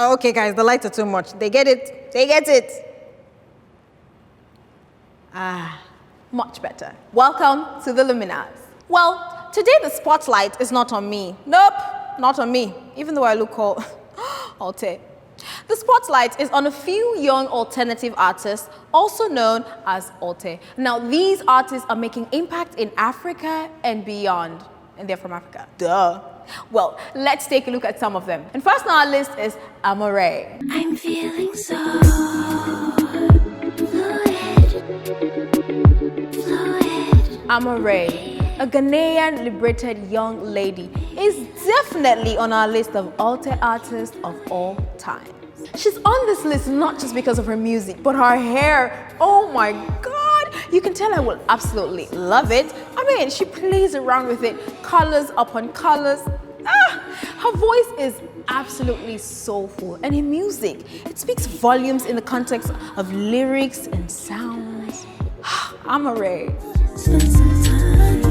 Oh, okay, guys, the lights are too much. They get it. They get it. Much better. Welcome to the Luminars. Well, today the spotlight is not on me. Nope, not on me, even though I look all alte. The spotlight is on a few young alternative artists, also known as alte. Now, these artists are making impact in Africa and beyond. And they're from Africa. Duh. Well, let's take a look at some of them. And first on our list is ETIRE. I'm feeling so fluid. ETIRE, a Ghanaian liberated young lady, is definitely on our list of alte artists of all time. She's on this list not just because of her music, but her hair. Oh my God, you can tell I will absolutely love it. I mean, she plays around with it, colors upon colors. Her voice is absolutely soulful, and her music, it speaks volumes in the context of lyrics and sounds. ETIRE. Spend some time.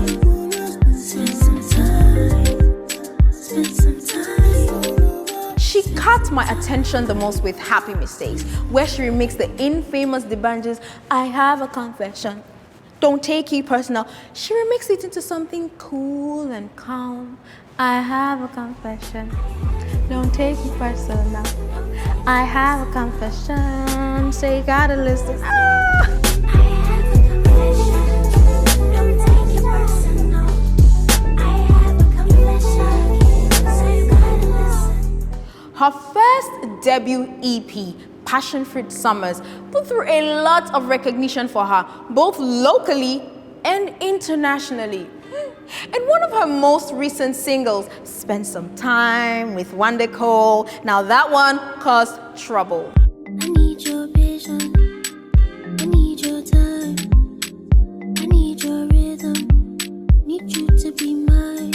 Spend some time. Spend some time. She caught my attention the most with Happy Mistakes, where she remixed the infamous D'banj's I Have a Confession. Don't take it personal. She remixed it into something cool and calm. I have a confession. Don't take it personal. I have a confession. So you gotta listen. Her first debut EP, Passion Fruit Summers, put through a lot of recognition for her, both locally and internationally. And one of her most recent singles, Spend Some Time with Wande Cole, now that one caused trouble. I need your vision. I need your time. I need your rhythm. Need you to be mine.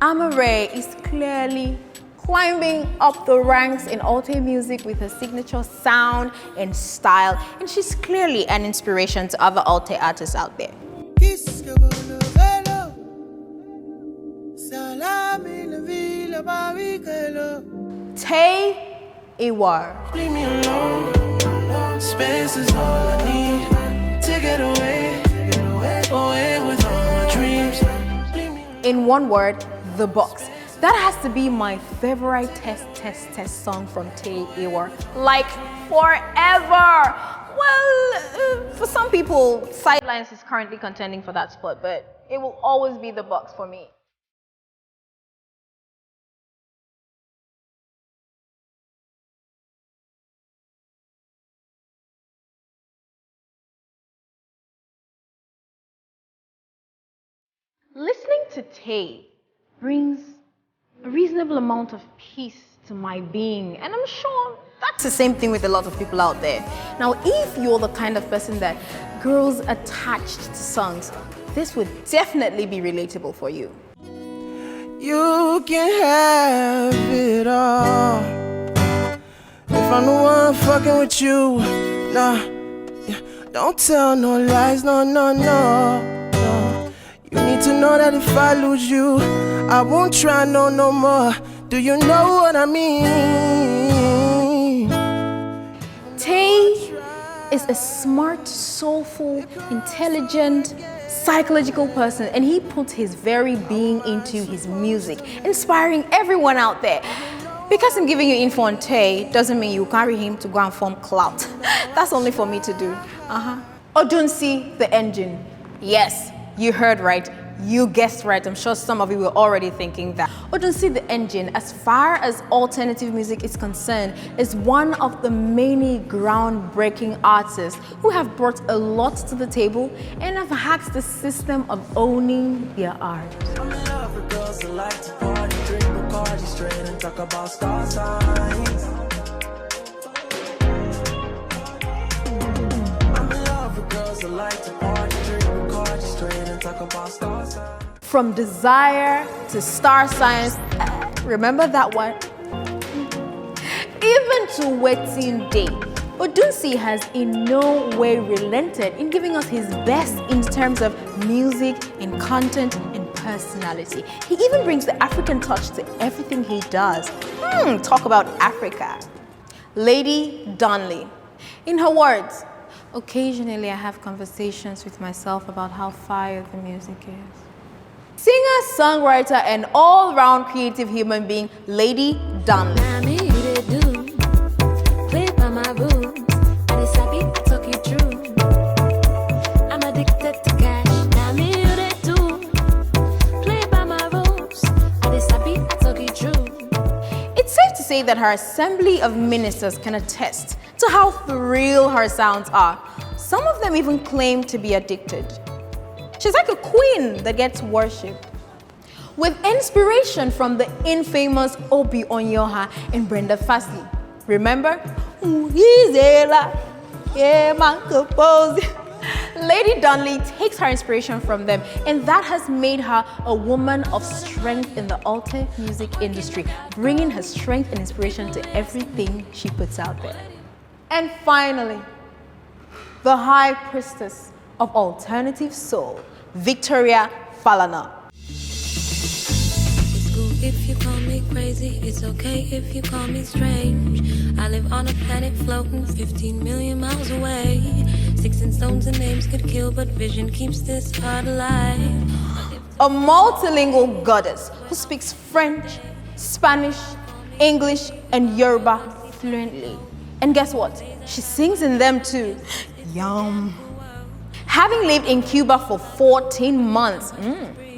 ETIRE is clearly climbing up the ranks in alte music with her signature sound and style, and she's clearly an inspiration to other alte artists out there. ETIRE. Leave me alone. Space is all I need to get away with all my dreams. In one word, The Box. That has to be my favorite test song from ETIRE. Like, forever. Well, for some people, Sidelines is currently contending for that spot, but it will always be The Box for me. Listening to Tay brings a reasonable amount of peace to my being, and I'm sure that's the same thing with a lot of people out there. Now, if you're the kind of person that grows attached to songs, this would definitely be relatable for you. You can have it all. If I'm the one fucking with you, nah, yeah. Don't tell no lies, no. You need to know that if I lose you, I won't try no more. Do you know what I mean? Tay is a smart, soulful, intelligent, psychological person, and he puts his very being into his music, inspiring everyone out there. Because I'm giving you info on Tay doesn't mean you carry him to go and form clout. That's only for me to do. Odunsi the Engine. Yes, you heard right. You guessed right. I'm sure some of you were already thinking that. Odunsi the Engine, as far as alternative music is concerned, is one of the many groundbreaking artists who have brought a lot to the table and have hacked the system of owning their art. I'm in love with girls that like to party, drink Bacardi straight and talk about star signs. I'm in love with girls that like to party, drink Bacardi straight and talk about star signs. From Desire to Star Signs, remember that one? Even to Wetin Day, Odunsi has in no way relented in giving us his best in terms of music and content and personality. He even brings the African touch to everything he does. Talk about Africa. Lady Donley. In her words, occasionally I have conversations with myself about how fire the music is. Singer, songwriter, and all-round creative human being, Lady Donley. It's safe to say that her assembly of ministers can attest to how thrilled her sounds are. Some of them even claim to be addicted. She's like a queen that gets worshipped. With inspiration from the infamous Obi Onyoha and Brenda Fassie. Remember? Lady Donley takes her inspiration from them, and that has made her a woman of strength in the altar music industry, bringing her strength and inspiration to everything she puts out there. And finally, the high priestess of alternative soul, Victoria Falana. It's cool if you call me crazy, it's okay if you call me strange. I live on a planet floating 15 million miles away. Sticks and stones and names could kill, but vision keeps this heart alive. A multilingual goddess who speaks French, Spanish, English, and Yoruba fluently. And guess what? She sings in them too. Yum. Having lived in Cuba for 14 months,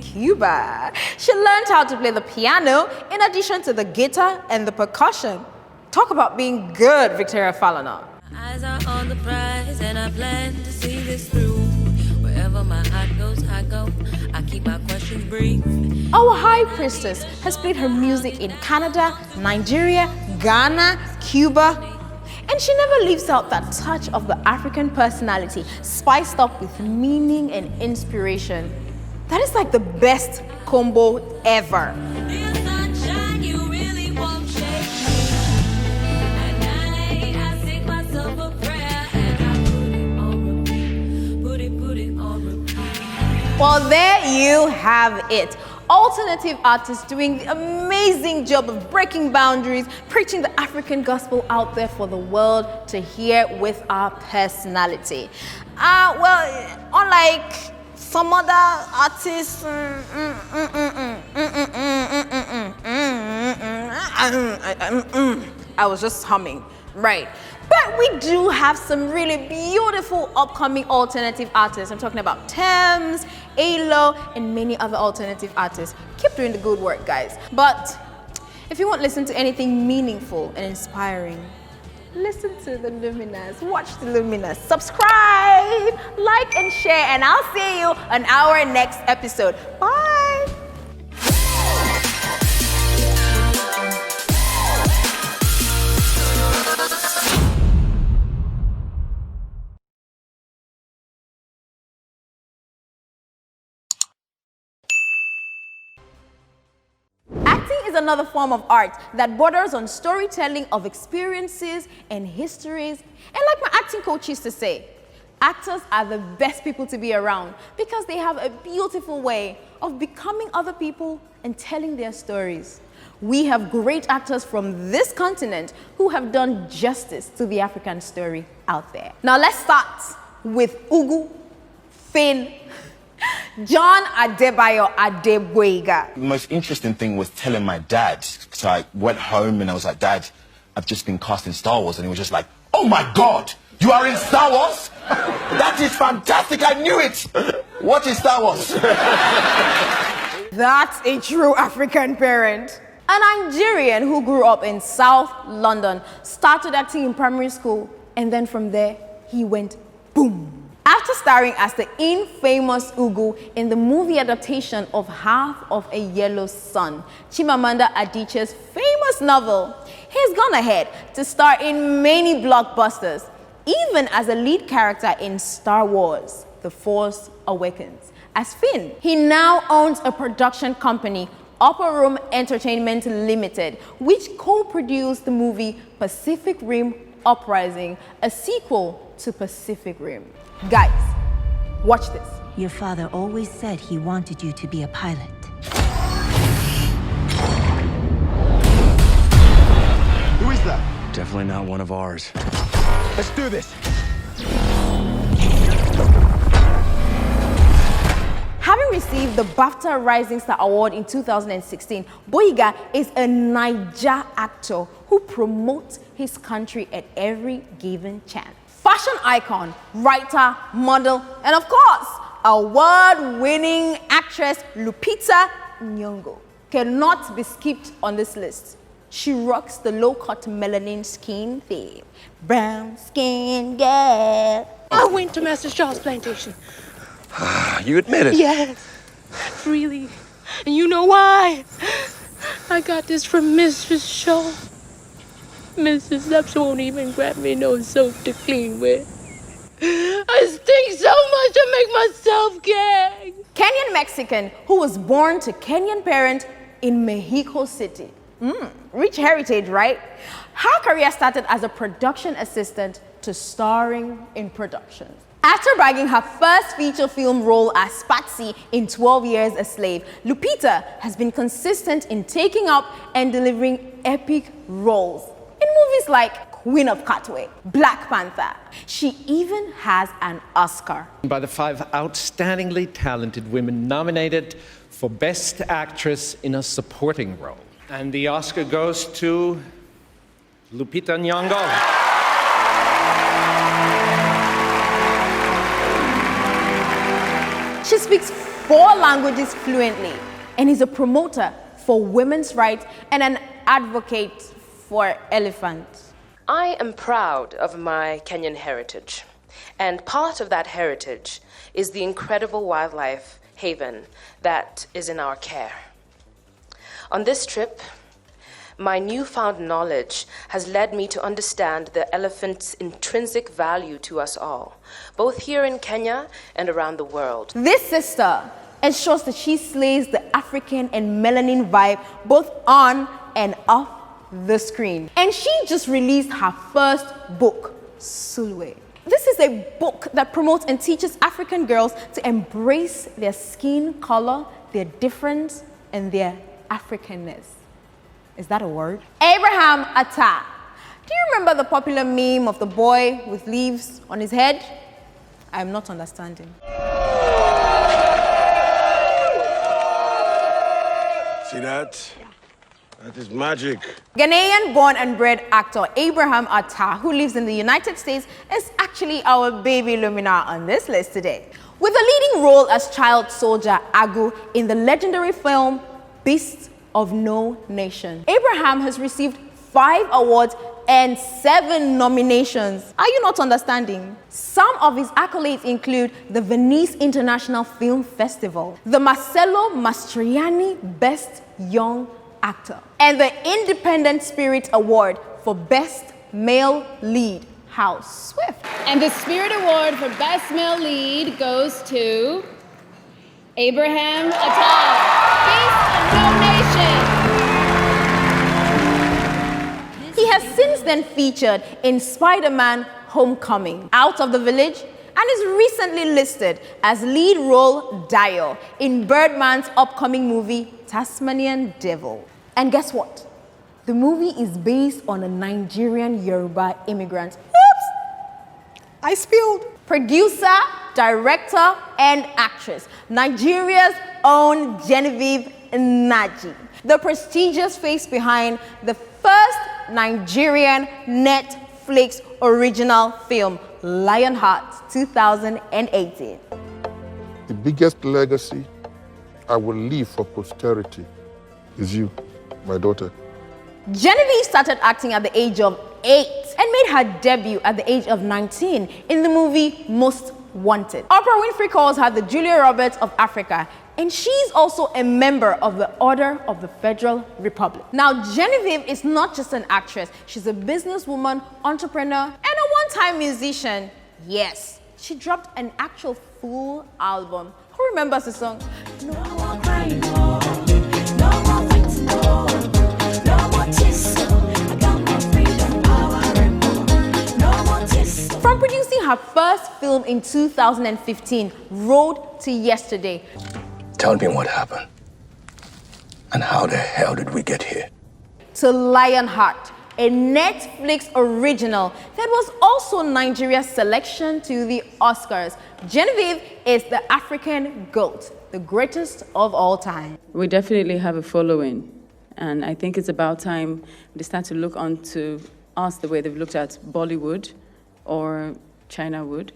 Cuba, she learned how to play the piano in addition to the guitar and the percussion. Talk about being good, Victoria Falana. My eyes are on the prize, and I plan to see this through. Wherever my heart goes, I go. I keep my questions brief. Our high priestess has played her music in Canada, Nigeria, Ghana, Cuba, and she never leaves out that touch of the African personality, spiced up with meaning and inspiration. That is like the best combo ever. Dear sunshine, you really won't shake me. At night, I sing myself a prayer, and I put it on repeat. Well, there you have it. Alternative artists doing the amazing job of breaking boundaries, preaching the African gospel out there for the world to hear with our personality. Well, unlike some other artists, I was just humming, right? But we do have some really beautiful upcoming alternative artists. I'm talking about Thames, ALO, and many other alternative artists. Keep doing the good work, guys. But if you want to listen to anything meaningful and inspiring, listen to the Luminars, watch the Luminars, subscribe, like, and share, and I'll see you on our next episode. Bye. Acting is another form of art that borders on storytelling of experiences and histories. And like my acting coach used to say, actors are the best people to be around because they have a beautiful way of becoming other people and telling their stories. We have great actors from this continent who have done justice to the African story out there. Now let's start with Ugu, Finn, John Adebayo Adeboyega. The most interesting thing was telling my dad. So I went home and I was like, Dad, I've just been cast in Star Wars. And he was just like, oh my God, you are in Star Wars? That is fantastic, I knew it. What is Star Wars? That's a true African parent. A Nigerian who grew up in South London, started acting in primary school, and then from there, he went boom. After starring as the infamous Ugu in the movie adaptation of Half of a Yellow Sun, Chimamanda Adichie's famous novel, he's gone ahead to star in many blockbusters, even as a lead character in Star Wars: The Force Awakens as Finn. He now owns a production company, Upper Room Entertainment Limited, which co-produced the movie Pacific Rim Uprising, a sequel to Pacific Rim. Guys, Watch this. Your father always said he wanted you to be a pilot. Who is that? Definitely not one of ours. Let's do this. Having received the BAFTA Rising Star Award in 2016, Boyega is a Naija actor who promotes his country at every given chance. Fashion icon, writer, model, and of course, award-winning actress Lupita Nyong'o cannot be skipped on this list. She rocks the low-cut melanin skin theme. Brown skin girl. I went to Master Shaw's plantation. You admit it? Yes, freely. And you know why? I got this from Mrs. Shaw. Mrs. Epps won't even grab me no soap to clean with. I stink so much I make myself gag. Kenyan Mexican who was born to Kenyan parents in Mexico City. Rich heritage, right? Her career started as a production assistant to starring in productions. After bagging her first feature film role as Patsy in 12 Years a Slave, Lupita has been consistent in taking up and delivering epic roles in movies like Queen of Katwe, Black Panther. She even has an Oscar. By the 5 outstandingly talented women nominated for Best Actress in a Supporting Role. And the Oscar goes to Lupita Nyong'o. She speaks 4 languages fluently and is a promoter for women's rights and an advocate for elephants. I am proud of my Kenyan heritage, and part of that heritage is the incredible wildlife haven that is in our care. On this trip, my newfound knowledge has led me to understand the elephant's intrinsic value to us all, both here in Kenya and around the world. This sister ensures that she slays the African and melanin vibe both on and off the screen. And she just released her first book, Sulwe. This is a book that promotes and teaches African girls to embrace their skin color, their difference, and their Africanness. Is that a word? Abraham Atta. Do you remember the popular meme of the boy with leaves on his head? I'm not understanding. See that? That is magic. Ghanaian born and bred actor Abraham Atta, who lives in the United States, is actually our baby Luminar on this list today. With a leading role as child soldier Agu in the legendary film Beasts of No Nation, Abraham has received 5 awards and 7 nominations. Are you not understanding? Some of his accolades include the Venice International Film Festival, the Marcello Mastroianni Best Young Actor, and the Independent Spirit Award for Best Male Lead. How swift. And the Spirit Award for Best Male Lead goes to Abraham Atta, Beast of No Nation. He has since then featured in Spider-Man Homecoming, Out of the Village, and is recently listed as lead role Dio in Birdman's upcoming movie Tasmanian Devil. And guess what? The movie is based on a Nigerian Yoruba immigrant. Oops! I spilled. Producer, director, and actress, Nigeria's own Genevieve Nnaji, the prestigious face behind the first Nigerian Netflix original film, Lionheart 2018. The biggest legacy I will leave for posterity is you, my daughter. Genevieve started acting at the age of 8 and made her debut at the age of 19 in the movie Most Wanted. Oprah Winfrey calls her the Julia Roberts of Africa, and she's also a member of the Order of the Federal Republic. Now, Genevieve is not just an actress. She's a businesswoman, entrepreneur, and a one-time musician. Yes, she dropped an actual full album. Who remembers the song? No more crying, no. No more fighting, no. No more tears, I got more freedom, power and more. No more tears. From producing her her first film in 2015, Road to Yesterday. Tell me what happened. And how the hell did we get here? To Lionheart, a Netflix original that was also Nigeria's selection to the Oscars. Genevieve is the African GOAT, the greatest of all time. We definitely have a following, and I think it's about time they start to look onto us the way they've looked at Bollywood or China would.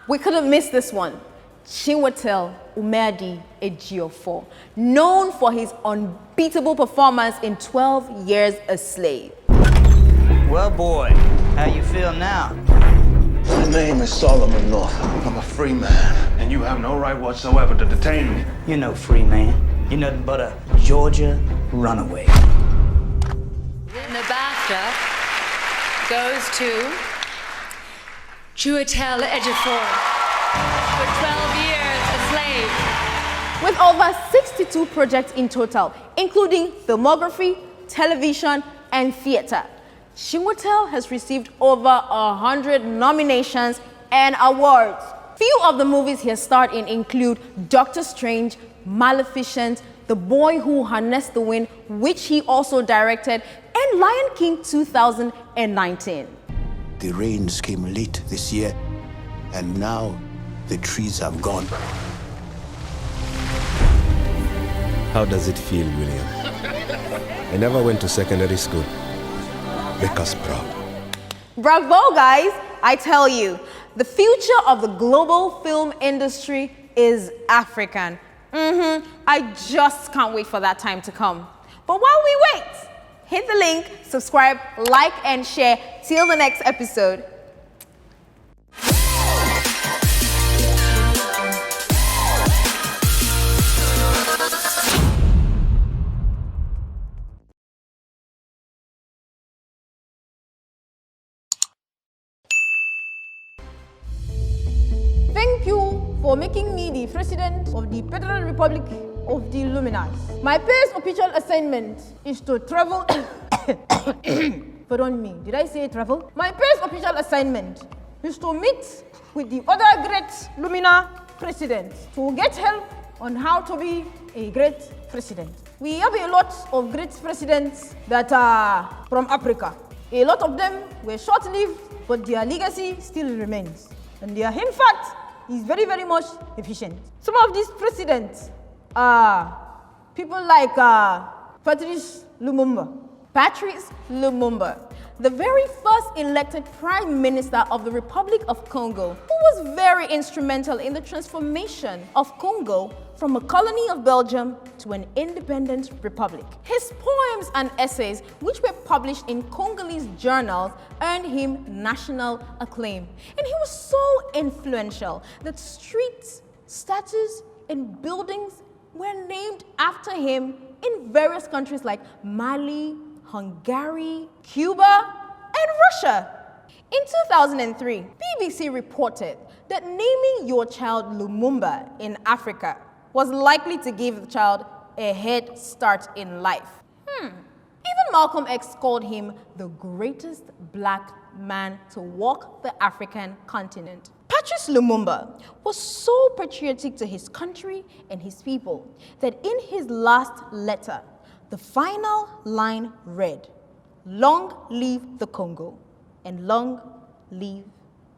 We couldn't miss this one. Chinwetel Umedi Ejiofor, known for his unbeatable performance in 12 Years a Slave. Well, boy, how you feel now? My name is Solomon Northup. I'm a free man, and you have no right whatsoever to detain me. You're no free man. You're nothing but a Georgia runaway. And the BAFTA goes to Chiwetel Ejiofor for 12 Years a Slave. With over 62 projects in total, including filmography, television, and theater, Chinwetel has received over 100 nominations and awards. Few of the movies he has starred in include Doctor Strange, Maleficent, The Boy Who Harnessed the Wind, which he also directed, and Lion King 2019. The rains came late this year, and now the trees have gone. How does it feel, William? I never went to secondary school. Make us proud. Bravo, guys! I tell you, the future of the global film industry is African. I just can't wait for that time to come. But while we wait, hit the link, subscribe, like, and share. Till the next episode. Thank you for making me the president of the Federal Republic of the Luminars. My first official assignment is to travel. Pardon me, did I say travel? My first official assignment is to meet with the other great Luminar presidents to get help on how to be a great president. We have a lot of great presidents that are from Africa. A lot of them were short-lived, but their legacy still remains. And their impact is very, very much efficient. Some of these presidents are people like Patrice Lumumba. Patrice Lumumba, the very first elected Prime Minister of the Republic of Congo, who was very instrumental in the transformation of Congo from a colony of Belgium to an independent republic. His poems and essays, which were published in Congolese journals, earned him national acclaim. And he was so influential that streets, statues, and buildings were named after him in various countries like Mali, Hungary, Cuba, and Russia. In 2003, BBC reported that naming your child Lumumba in Africa was likely to give the child a head start in life. Even Malcolm X called him the greatest black man to walk the African continent. Patrice Lumumba was so patriotic to his country and his people that in his last letter, the final line read, "Long live the Congo and long live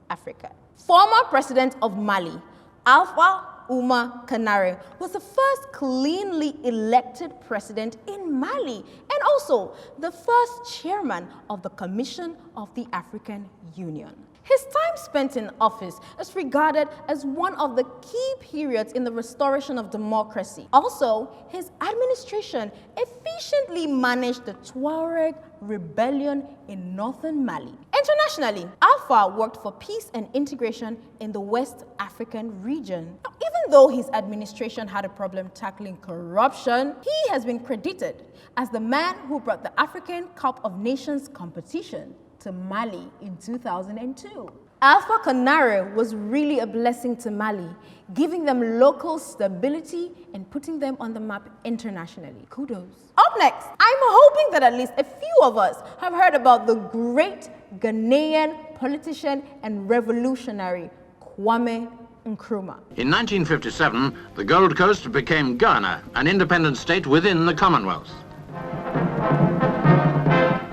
Africa." Former president of Mali, Alpha Oumar Kanare, was the first cleanly elected president in Mali and also the first chairman of the Commission of the African Union. His time spent in office is regarded as one of the key periods in the restoration of democracy. Also, his administration efficiently managed the Tuareg rebellion in northern Mali. Internationally, Alpha worked for peace and integration in the West African region. Now, even though his administration had a problem tackling corruption, he has been credited as the man who brought the African Cup of Nations competition to Mali in 2002. Alpha Conare was really a blessing to Mali, giving them local stability and putting them on the map internationally. Kudos. Up next, I'm hoping that at least a few of us have heard about the great Ghanaian politician and revolutionary Kwame Nkrumah. In 1957, the Gold Coast became Ghana, an independent state within the Commonwealth.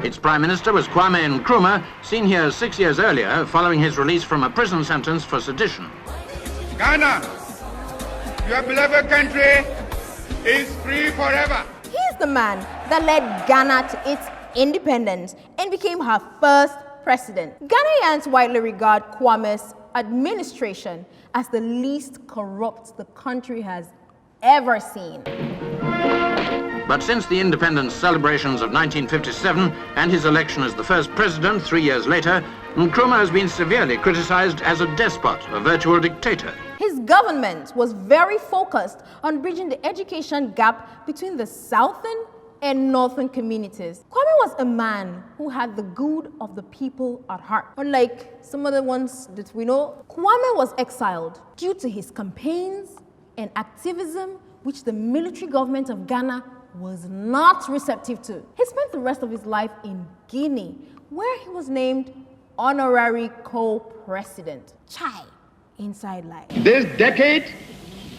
Its Prime Minister was Kwame Nkrumah, seen here 6 years earlier following his release from a prison sentence for sedition. Ghana, your beloved country, is free forever. He's the man that led Ghana to its independence and became her first president. Ghanaians widely regard Kwame's administration as the least corrupt the country has ever seen. But since the independence celebrations of 1957 and his election as the first president 3 years later, Nkrumah has been severely criticized as a despot, a virtual dictator. His government was very focused on bridging the education gap between the southern and northern communities. Kwame was a man who had the good of the people at heart. Unlike some of the ones that we know, Kwame was exiled due to his campaigns and activism, which the military government of Ghana was not receptive to. He spent the rest of his life in Guinea, where he was named honorary co-president. Chai, inside life. This decade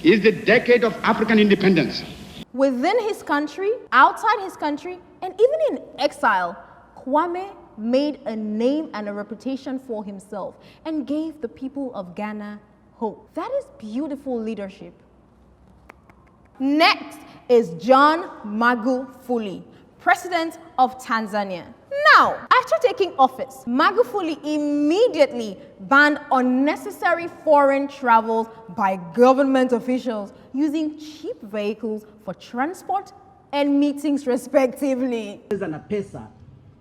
is the decade of African independence. Within his country, outside his country, and even in exile, Kwame made a name and a reputation for himself and gave the people of Ghana hope. That is beautiful leadership. Next is John Magufuli, President of Tanzania. Now, after taking office, Magufuli immediately banned unnecessary foreign travels by government officials using cheap vehicles for transport and meetings respectively.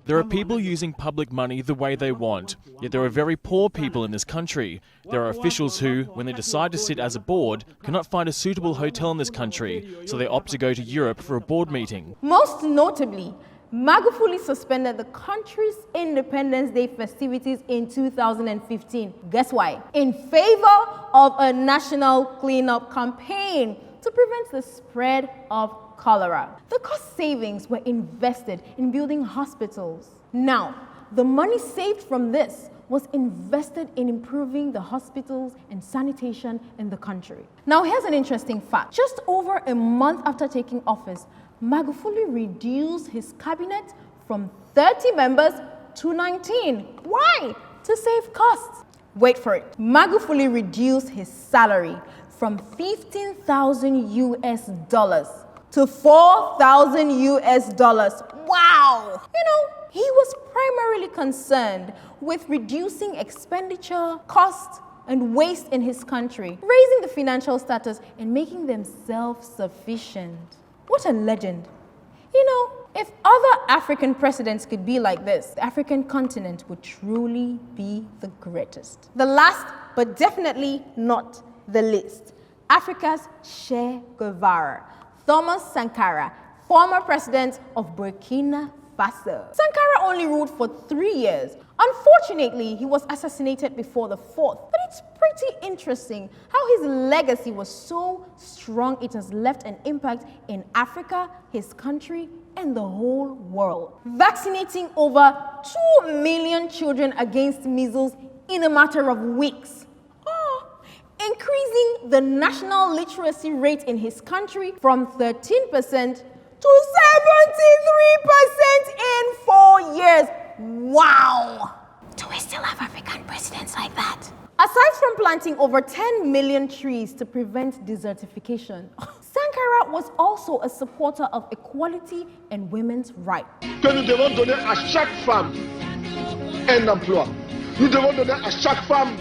There are people using public money the way they want, yet there are very poor people in this country. There are officials who, when they decide to sit as a board, cannot find a suitable hotel in this country, so they opt to go to Europe for a board meeting. Most notably, Magufuli suspended the country's Independence Day festivities in 2015. Guess why? In favor of a national cleanup campaign to prevent the spread of cholera. The cost savings were invested in building hospitals. Now, the money saved from this was invested in improving the hospitals and sanitation in the country. Now, here's an interesting fact. Just over a month after taking office, Magufuli reduced his cabinet from 30 members to 19. Why? To save costs. Wait for it. Magufuli reduced his salary from $15,000 US to $4,000 US. Wow! You know, he was primarily concerned with reducing expenditure, cost, and waste in his country, raising the financial status and making them self-sufficient. What a legend. You know, if other African presidents could be like this, the African continent would truly be the greatest. The last, but definitely not the least, Africa's Che Guevara, Thomas Sankara, former president of Burkina Faso. Sankara only ruled for 3 years. Unfortunately, he was assassinated before the 4th. But it's pretty interesting how his legacy was so strong it has left an impact in Africa, his country, and the whole world. Vaccinating over 2 million children against measles in a matter of weeks. Increasing the national literacy rate in his country from 13% to 73% in 4 years. Wow! Do we still have African presidents like that? Aside from planting over 10 million trees to prevent desertification, Sankara was also a supporter of equality and women's rights. Que nous devons donner à chaque femme un emploi. Nous devons donner à chaque femme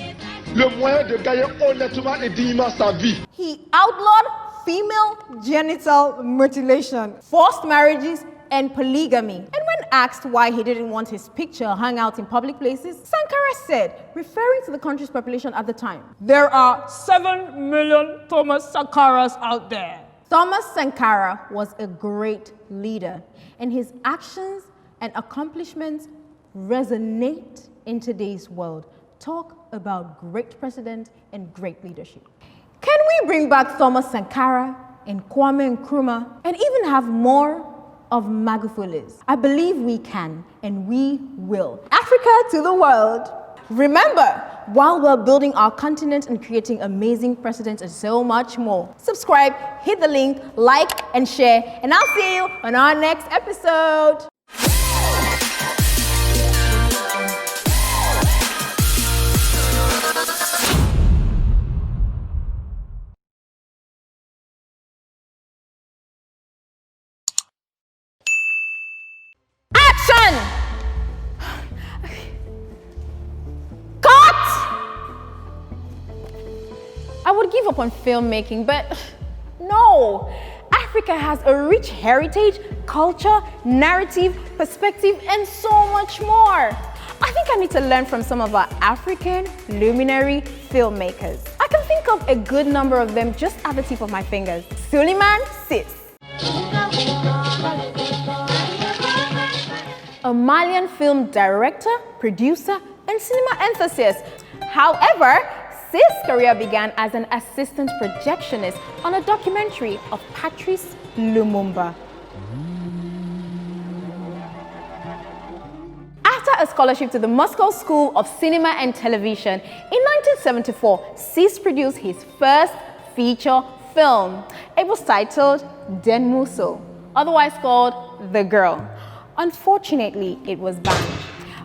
le moyen de gagner honnêtement et dignement sa vie. He outlawed female genital mutilation, forced marriages, and polygamy. And when asked why he didn't want his picture hung out in public places, Sankara said, referring to the country's population at the time, "There are 7 million Thomas Sankaras out there." Thomas Sankara was a great leader, and his actions and accomplishments resonate in today's world. Talk about great president and great leadership. Can we bring back Thomas Sankara and Kwame Nkrumah and even have more of Magufulis? I believe we can and we will. Africa to the world. Remember, while we're building our continent and creating amazing presidents and so much more, subscribe, hit the link, like, and share, and I'll see you on our next episode. Action! I would give up on filmmaking, but no. Africa has a rich heritage, culture, narrative, perspective, and so much more. I think I need to learn from some of our African luminary filmmakers. I can think of a good number of them just at the tip of my fingers. Suleiman Sis, a Malian film director, producer, and cinema enthusiast. However, Sis' career began as an assistant projectionist on a documentary of Patrice Lumumba. After a scholarship to the Moscow School of Cinema and Television, in 1974, Sis produced his first feature film. It was titled Den Muso, otherwise called The Girl. Unfortunately, it was banned.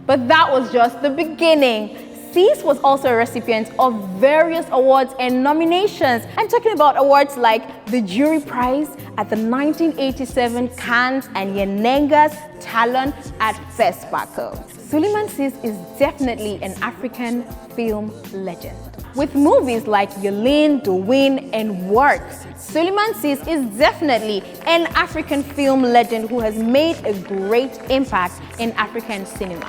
But that was just the beginning. Sis was also a recipient of various awards and nominations. I'm talking about awards like the Jury Prize at the 1987 Cannes and Yenenga's Talon at FESPACO. Suleiman Sis is definitely an African film legend. With movies like Yolene, Dwayne, and Work, Suleiman Sis is definitely an African film legend who has made a great impact in African cinema.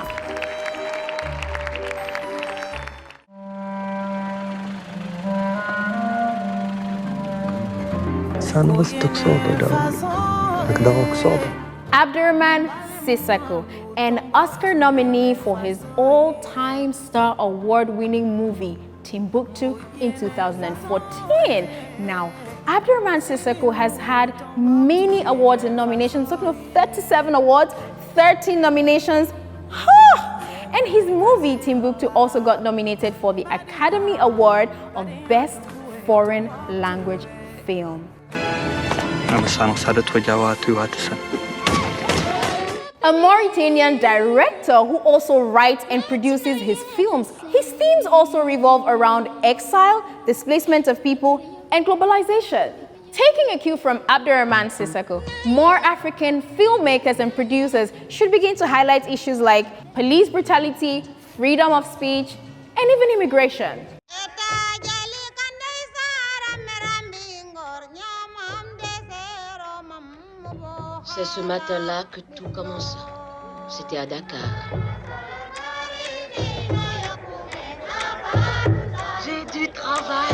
Abdurrahman Sissoko, an Oscar nominee for his all-time Star Award-winning movie Timbuktu in 2014. Now, Abdurrahman Sissoko has had many awards and nominations, talking of 37 awards, 13 nominations. And his movie Timbuktu also got nominated for the Academy Award of Best Foreign Language Film. A Mauritanian director who also writes and produces his films. His themes also revolve around exile, displacement of people, and globalization. Taking a cue from Abdurrahman Sissoko, more African filmmakers and producers should begin to highlight issues like police brutality, freedom of speech, and even immigration. C'est ce matin-là que tout commença. C'était à Dakar. J'ai du travail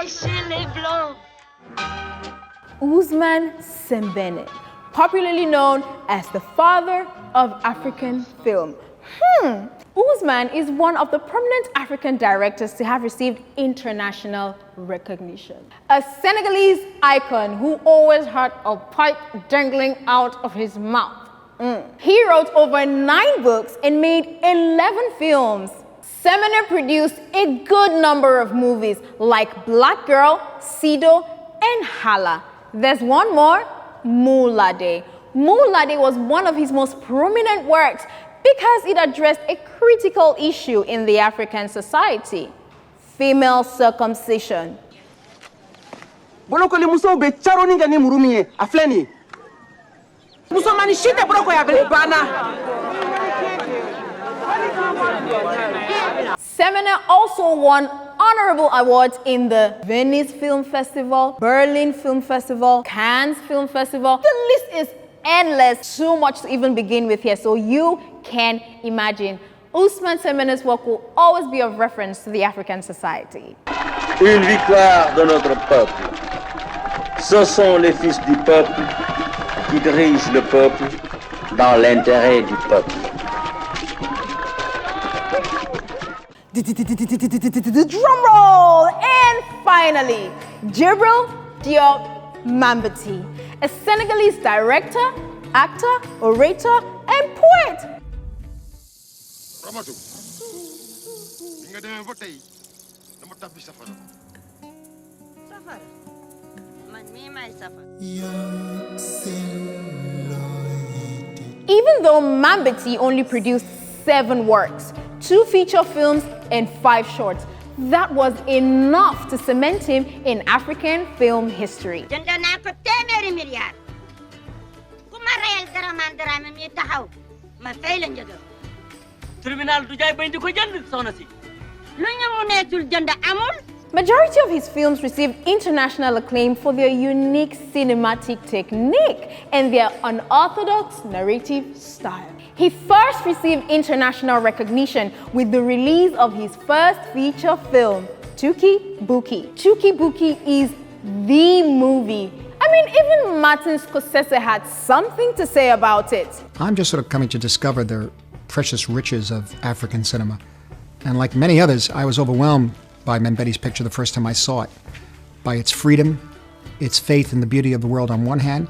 chez les Blancs. Ousmane Sembene, popularly known as the father of African film. Ousmane is one of the prominent African directors to have received international recognition. A Senegalese icon who always had a pipe dangling out of his mouth. He wrote over 9 books and made 11 films. Sembene produced a good number of movies like Black Girl, Sido, and Hala. There's one more, Moulade. Moulade was one of his most prominent works because it addressed a critical issue in the African society, female circumcision. Sembene also won honorable awards in the Venice Film Festival, Berlin Film Festival, Cannes Film Festival. The list is endless, too much to even begin with here, so you can imagine. Ousmane Sembene's work will always be of reference to the African society. Une victoire de notre peuple. Ce sont les fils du peuple qui dirigent le peuple dans l'intérêt du peuple. Drum roll! And finally, Djibril Diop Mambéty, a Senegalese director, actor, orator, and poet. Even though Mambéty only produced 7 works, 2 feature films, and 5 shorts, that was enough to cement him in African film history. Majority of his films received international acclaim for their unique cinematic technique and their unorthodox narrative style. He first received international recognition with the release of his first feature film, Tuki Buki. Tuki Buki is the movie. I mean, even Martin Scorsese had something to say about it. I'm just sort of coming to discover the precious riches of African cinema. And like many others, I was overwhelmed by Mambéty's picture the first time I saw it, by its freedom, its faith in the beauty of the world on one hand,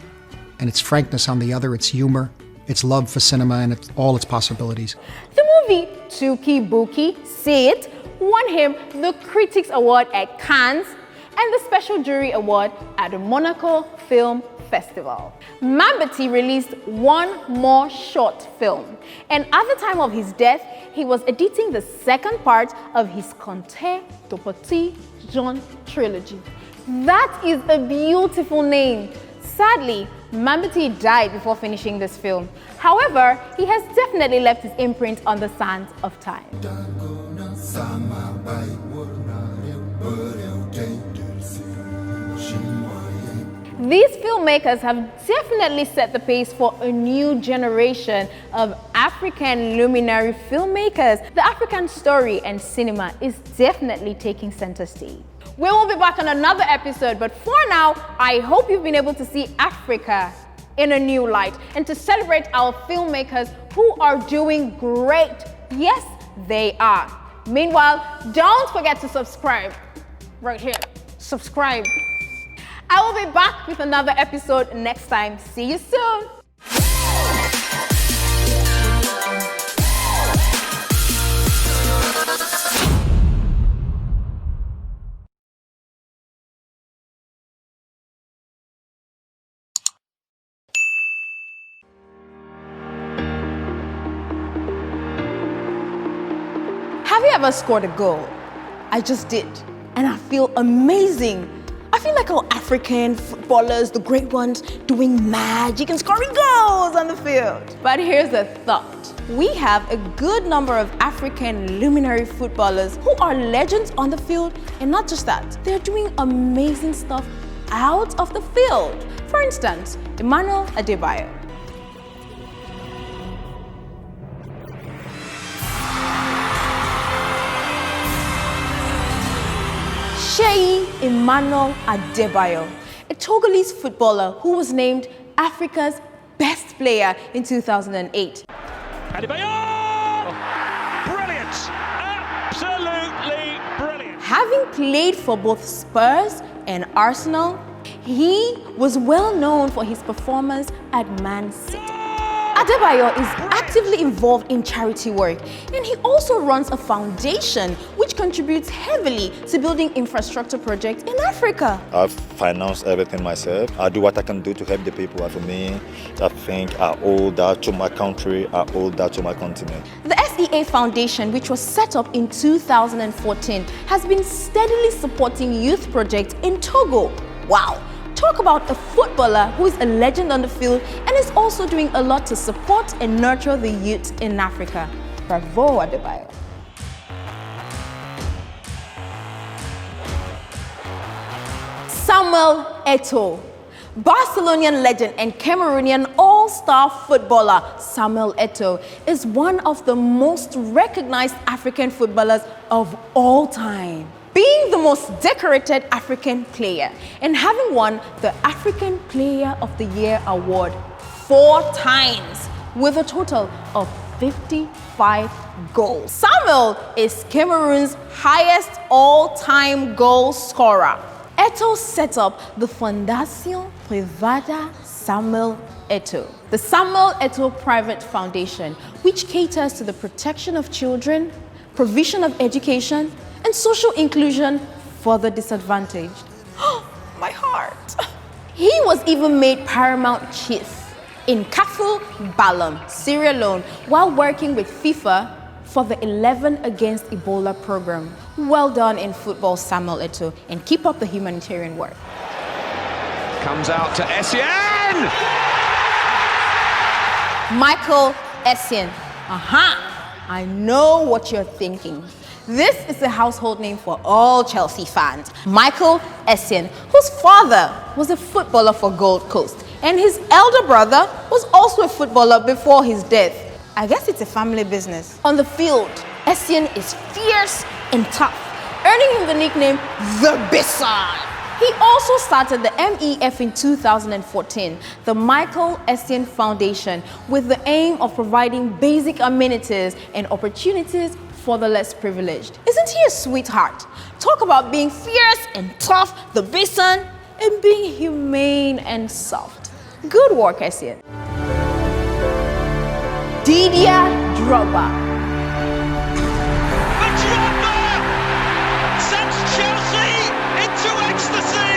and its frankness on the other, its humor, its love for cinema, and all its possibilities. The movie Tuki Buki, See It, won him the Critics Award at Cannes and the Special Jury Award at the Monaco Film Festival. Mambéty released 1 more short film, and at the time of his death, he was editing the second part of his Conte de Petit Jean trilogy. That is a beautiful name. Sadly, Mambéty died before finishing this film. However, he has definitely left his imprint on the sands of time. These filmmakers have definitely set the pace for a new generation of African luminary filmmakers. The African story and cinema is definitely taking center stage. We will be back on another episode, but for now, I hope you've been able to see Africa in a new light and to celebrate our filmmakers who are doing great. Yes, they are. Meanwhile, don't forget to subscribe. Right here, subscribe. I will be back with another episode next time. See you soon. Have you ever scored a goal? I just did, and I feel amazing. I feel like our African footballers, the great ones, doing magic and scoring goals on the field. But here's the thought. We have a good number of African luminary footballers who are legends on the field, and not just that, they're doing amazing stuff out of the field. For instance, Emmanuel Adebayo. Sheyi Emmanuel Adebayo, a Togolese footballer who was named Africa's best player in 2008. Adebayo! Brilliant! Absolutely brilliant! Having played for both Spurs and Arsenal, he was well known for his performance at Man City. Adebayo is actively involved in charity work, and he also runs a foundation which contributes heavily to building infrastructure projects in Africa. I finance everything myself. I do what I can do to help the people. And for me, I think I owe that to my country, I owe that to my continent. The SEA Foundation, which was set up in 2014, has been steadily supporting youth projects in Togo. Wow! Talk about a footballer who is a legend on the field and is also doing a lot to support and nurture the youth in Africa. Bravo, Adebayo. Samuel Eto'o. Barcelonian legend and Cameroonian all-star footballer Samuel Eto'o is one of the most recognized African footballers of all time. Being the most decorated African player and having won the African Player of the Year award 4 times with a total of 55 goals. Samuel is Cameroon's highest all-time goal scorer. Eto'o set up the Fondation Privada Samuel Eto'o, the Samuel Eto'o Private Foundation, which caters to the protection of children, provision of education, and social inclusion for the disadvantaged. My heart. He was even made paramount chief in Kafou Balam, Sierra Leone, while working with FIFA for the 11 Against Ebola program. Well done in football, Samuel Eto'o, and keep up the humanitarian work. Comes out to Essien! Michael Essien. I know what you're thinking. This is a household name for all Chelsea fans. Michael Essien, whose father was a footballer for Gold Coast, and his elder brother was also a footballer before his death. I guess it's a family business. On the field, Essien is fierce and tough, earning him the nickname The Bison. He also started the MEF in 2014, the Michael Essien Foundation, with the aim of providing basic amenities and opportunities for the less privileged. Isn't he a sweetheart? Talk about being fierce and tough, the Bison, and being humane and soft. Good work, Essien. Didier Drogba. Sends Chelsea into ecstasy.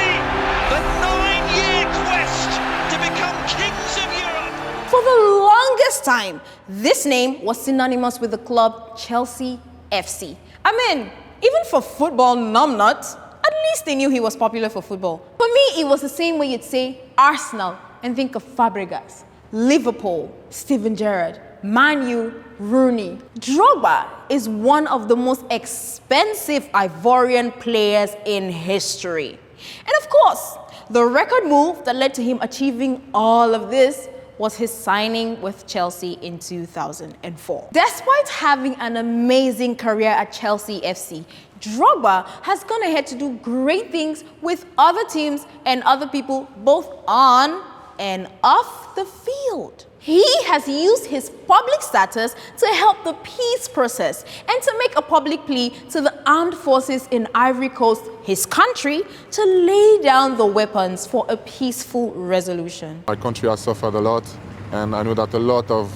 The 9-year quest to become kings of Europe. For the longest time, this name was synonymous with the club Chelsea FC. I mean, even for football numbnuts, at least they knew he was popular for football. For me, it was the same way you'd say Arsenal and think of Fabregas, Liverpool, Steven Gerrard, Man U, Rooney. Drogba is one of the most expensive Ivorian players in history. And of course, the record move that led to him achieving all of this was his signing with Chelsea in 2004. Despite having an amazing career at Chelsea FC, Drogba has gone ahead to do great things with other teams and other people both on and off the field. He has used his public status to help the peace process and to make a public plea to the armed forces in Ivory Coast, his country, to lay down the weapons for a peaceful resolution. My country has suffered a lot, and I know that a lot of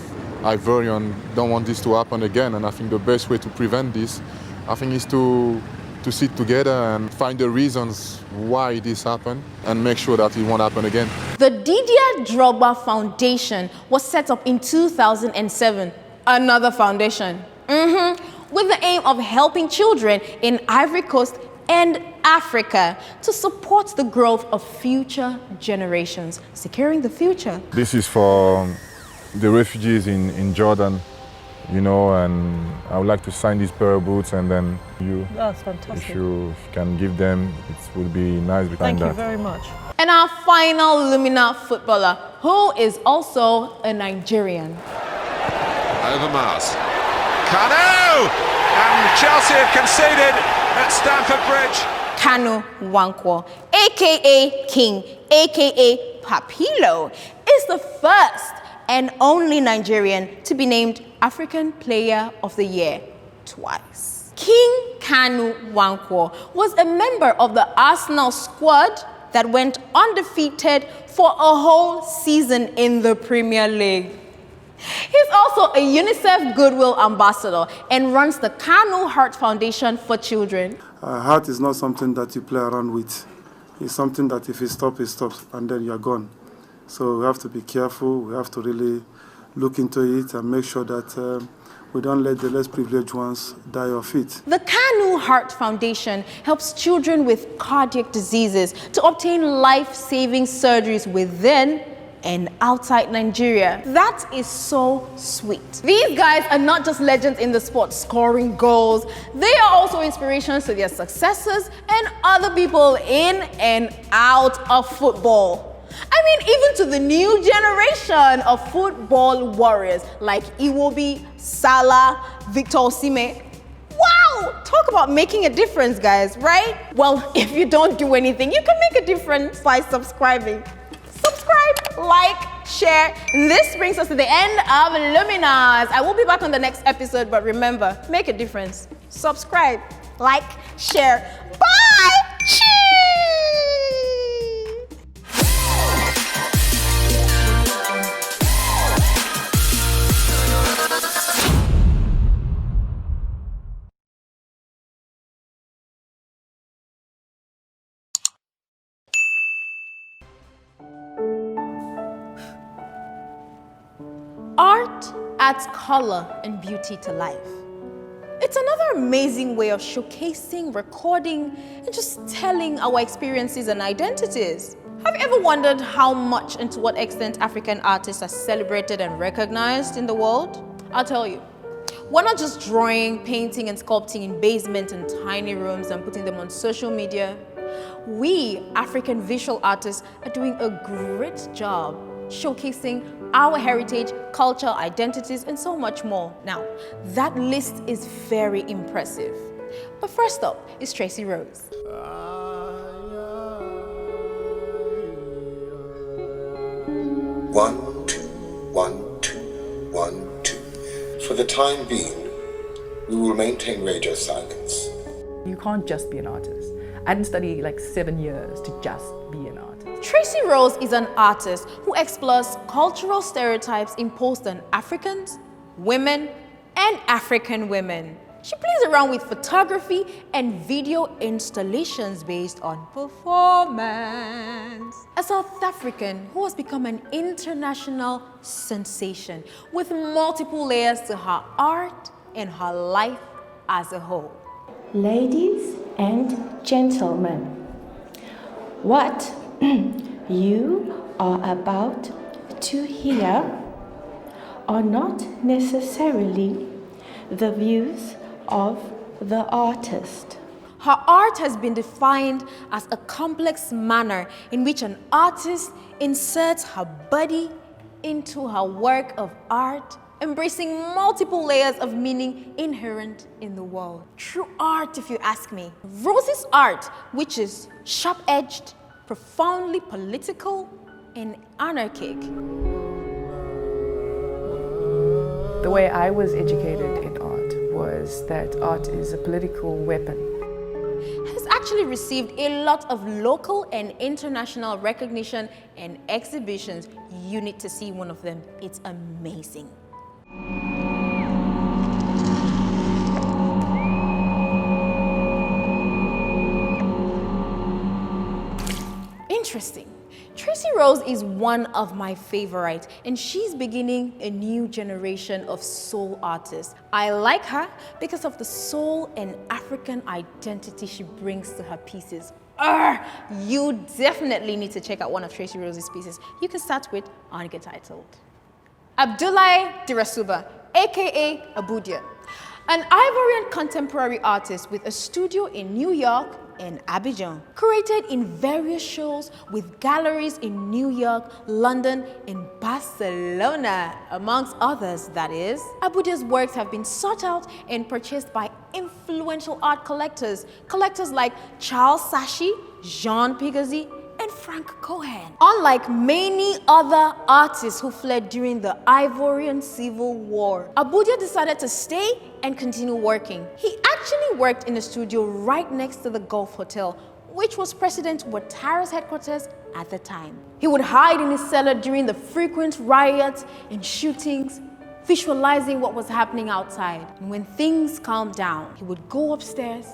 Ivorians don't want this to happen again, and I think the best way to prevent this, I think, is to sit together and find the reasons why this happened and make sure that it won't happen again. The Didier Drogba Foundation was set up in 2007, another foundation, with the aim of helping children in Ivory Coast and Africa to support the growth of future generations, securing the future. This is for the refugees in Jordan, you know, and I would like to sign these pair of boots, and then That's fantastic. if you can give them, it would be nice. Thank you very much. And our final Luminar footballer, who is also a Nigerian. Over Mars. Kanu! And Chelsea have conceded at Stamford Bridge. Kanu Nwankwo, aka King, aka Papilo, is the first and only Nigerian to be named African Player of the Year twice. King Kanu Nwankwo was a member of the Arsenal squad that went undefeated for a whole season in the Premier League. He's also a UNICEF Goodwill Ambassador and runs the Kanu Heart Foundation for Children. Heart is not something that you play around with. It's something that if it stops, it stops, and then you're gone. So we have to be careful. We have to really look into it and make sure that we don't let the less privileged ones die of it. The Kanu Heart Foundation helps children with cardiac diseases to obtain life-saving surgeries within and outside Nigeria. That is so sweet. These guys are not just legends in the sport scoring goals. They are also inspirations to their successors and other people in and out of football. I mean, even to the new generation of football warriors like Iwobi, Salah, Victor Osimhen. Wow! Talk about making a difference, guys, right? Well, if you don't do anything, you can make a difference by subscribing. Subscribe! like, share. This brings us to the end of Luminars. I will be back on the next episode, but remember, make a difference. Subscribe, like, share. Bye! Cheers! Art adds color and beauty to life. It's another amazing way of showcasing, recording, and just telling our experiences and identities. Have you ever wondered how much and to what extent African artists are celebrated and recognized in the world? I'll tell you. We're not just drawing, painting, and sculpting in basements and tiny rooms and putting them on social media. We, African visual artists, are doing a great job showcasing our heritage, culture, identities, and so much more. Now, that list is very impressive. But first up is Tracy Rose. 1, 2, 1, 2, 1, 2. For the time being, we will maintain radio silence. You can't just be an artist. I didn't study like 7 years to just be an artist. Tracy Rose is an artist who explores cultural stereotypes imposed on Africans, women, and African women. She plays around with photography and video installations based on performance. A South African who has become an international sensation with multiple layers to her art and her life as a whole. Ladies and gentlemen, what you are about to hear are not necessarily the views of the artist. Her art has been defined as a complex manner in which an artist inserts her body into her work of art, embracing multiple layers of meaning inherent in the world. True art, if you ask me. Rose's art, which is sharp-edged, profoundly political, and anarchic. The way I was educated in art was that art is a political weapon. Has actually received a lot of local and international recognition and exhibitions. You need to see one of them. It's amazing. Interesting. Tracy Rose is one of my favorites, and she's beginning a new generation of soul artists. I like her because of the soul and African identity she brings to her pieces. You definitely need to check out one of Tracy Rose's pieces. You can start with Titled. Abdoulaye Dirasuba, aka Abudia, an Ivorian contemporary artist with a studio in New York and Abidjan, curated in various shows with galleries in New York, London, and Barcelona, amongst others, that is. Abudia's works have been sought out and purchased by influential art collectors like Charles Sashi, Jean Pigazy, and Frank Cohen. Unlike many other artists who fled during the Ivorian Civil War, Abudia decided to stay and continue working. He actually worked in a studio right next to the Gulf Hotel, which was President Ouattara's headquarters at the time. He would hide in his cellar during the frequent riots and shootings, visualizing what was happening outside. And when things calmed down, he would go upstairs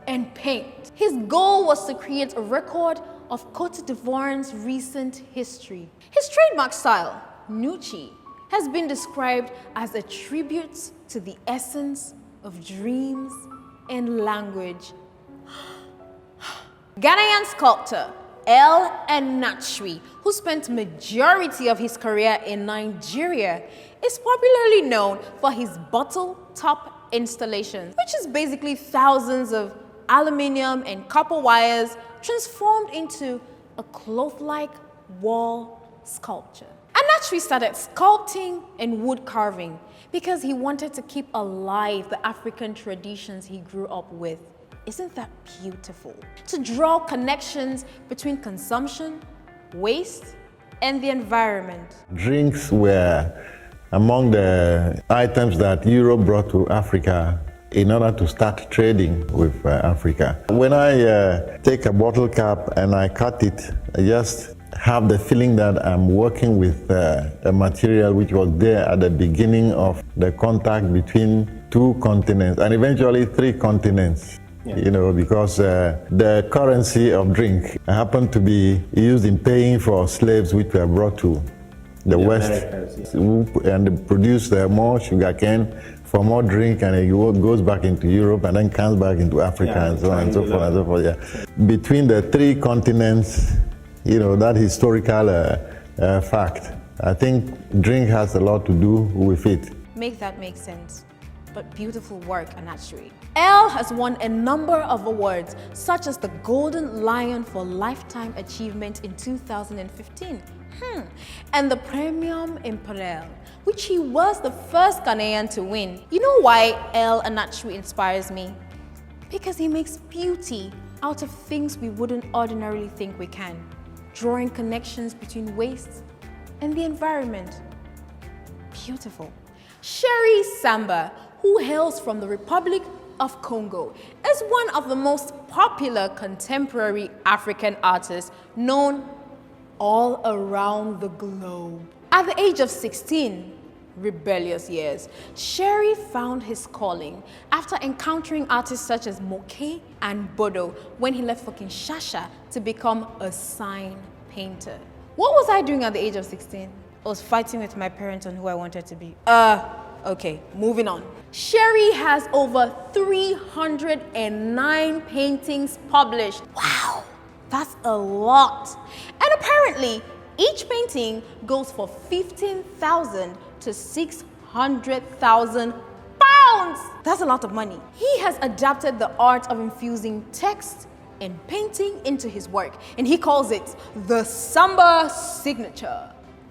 and paint. His goal was to create a record of Côte d'Ivoire's recent history. His trademark style, Nuchi, has been described as a tribute to the essence of dreams and language. Ghanaian sculptor El Enachwi, who spent majority of his career in Nigeria, is popularly known for his bottle top installations, which is basically thousands of aluminium and copper wires transformed into a cloth-like wall sculpture. Enachwi started sculpting and wood carving because he wanted to keep alive the African traditions he grew up with. Isn't that beautiful? To draw connections between consumption, waste, and the environment. Drinks were among the items that Europe brought to Africa in order to start trading with Africa. When I take a bottle cap and I cut it, I just have the feeling that I'm working with a material which was there at the beginning of the contact between two continents and eventually three continents. Yeah. You know, because the currency of drink happened to be used in paying for slaves which were brought to the West, and produce more sugarcane for more drink, and it goes back into Europe and then comes back into Africa, and so on and so forth and so forth. Yeah. Between the three continents, you know, that historical fact, I think drink has a lot to do with it. Make that make sense. But beautiful work, Anatsui. Elle has won a number of awards, such as the Golden Lion for Lifetime Achievement in 2015, and the Premium Imperial, which he was the first Ghanaian to win. You know why Elle Anatsui inspires me? Because he makes beauty out of things we wouldn't ordinarily think we can, drawing connections between waste and the environment. Beautiful. Sherry Samba, who hails from the Republic of Congo, is one of the most popular contemporary African artists known all around the globe. At the age of 16, rebellious years, Sherry found his calling after encountering artists such as Moke and Bodo when he left for Kinshasa to become a sign painter. What was I doing at the age of 16? I was fighting with my parents on who I wanted to be. Okay, moving on. Sherry has over 309 paintings published. Wow, that's a lot. And apparently, each painting goes for 15,000 to 600,000 pounds. That's a lot of money. He has adapted the art of infusing text and painting into his work, and he calls it the Samba signature.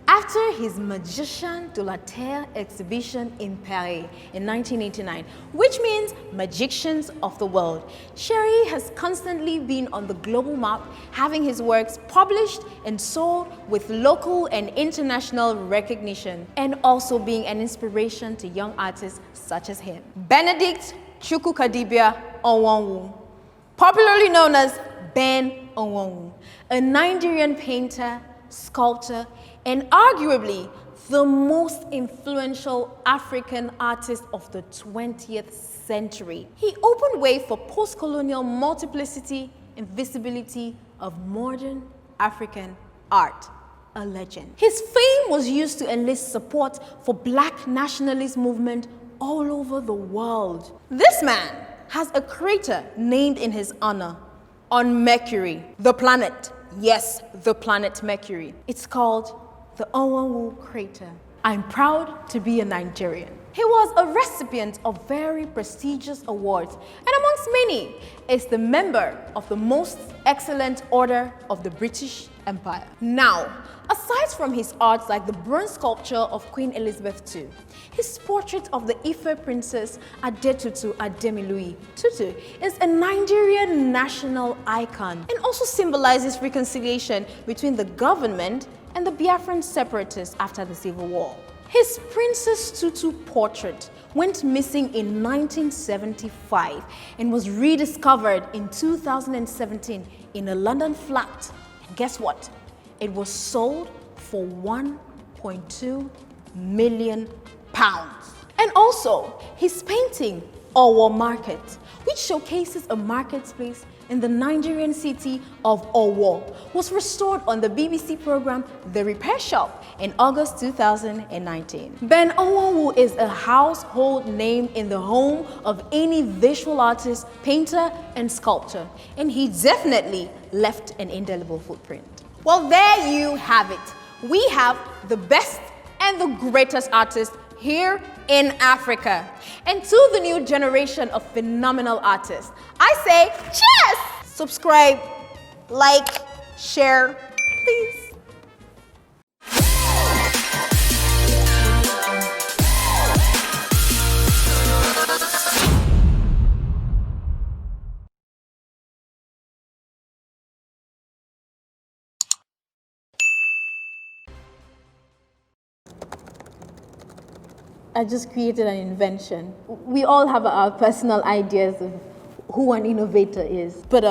After his Magician de la Terre exhibition in Paris in 1989, which means Magicians of the World, Sherry has constantly been on the global map, having his works published and sold with local and international recognition, and also being an inspiration to young artists such as him. Benedict Chukwukadibia Onwonwu, popularly known as Ben Onwonwu, a Nigerian painter, sculptor, and arguably the most influential African artist of the 20th century. He opened way for post-colonial multiplicity and visibility of modern African art. A legend. His fame was used to enlist support for Black nationalist movement all over the world. This man has a crater named in his honor on Mercury, the planet. Yes, the planet Mercury. It's called the Onwonwu crater. I'm proud to be a Nigerian. He was a recipient of very prestigious awards, and amongst many is the member of the Most Excellent Order of the British Empire. Now, aside from his arts like the bronze sculpture of Queen Elizabeth II, his portrait of the Ife Princess Adetutu Ademiluyi Tutu is a Nigerian national icon and also symbolizes reconciliation between the government and the Biafran separatists after the Civil War. His Princess Tutu portrait went missing in 1975 and was rediscovered in 2017 in a London flat. And guess what? It was sold for £1.2 million. And also, his painting, Owo Market, which showcases a marketplace in the Nigerian city of Owo, was restored on the BBC program The Repair Shop in August 2019. Ben Onwonwu is a household name in the home of any visual artist, painter, and sculptor, and he definitely left an indelible footprint. Well, there you have it. We have the best and the greatest artists here in Africa. And to the new generation of phenomenal artists, I say cheers! Subscribe, like, share, please. I just created an invention. We all have our personal ideas of who an innovator is. But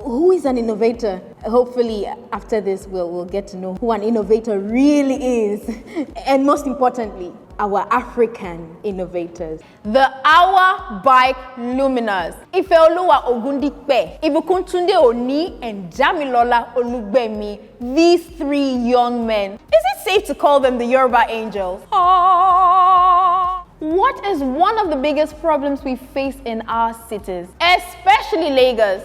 who is an innovator? Hopefully after this we'll get to know who an innovator really is. And most importantly, our African innovators. The Our Bike Luminars. Ifeoluwa Ogundikpe, Ibukuntunde Oni, and Damilola Olugbemi. These three young men. Is it safe to call them the Yoruba Angels? What is one of the biggest problems we face in our cities, especially Lagos?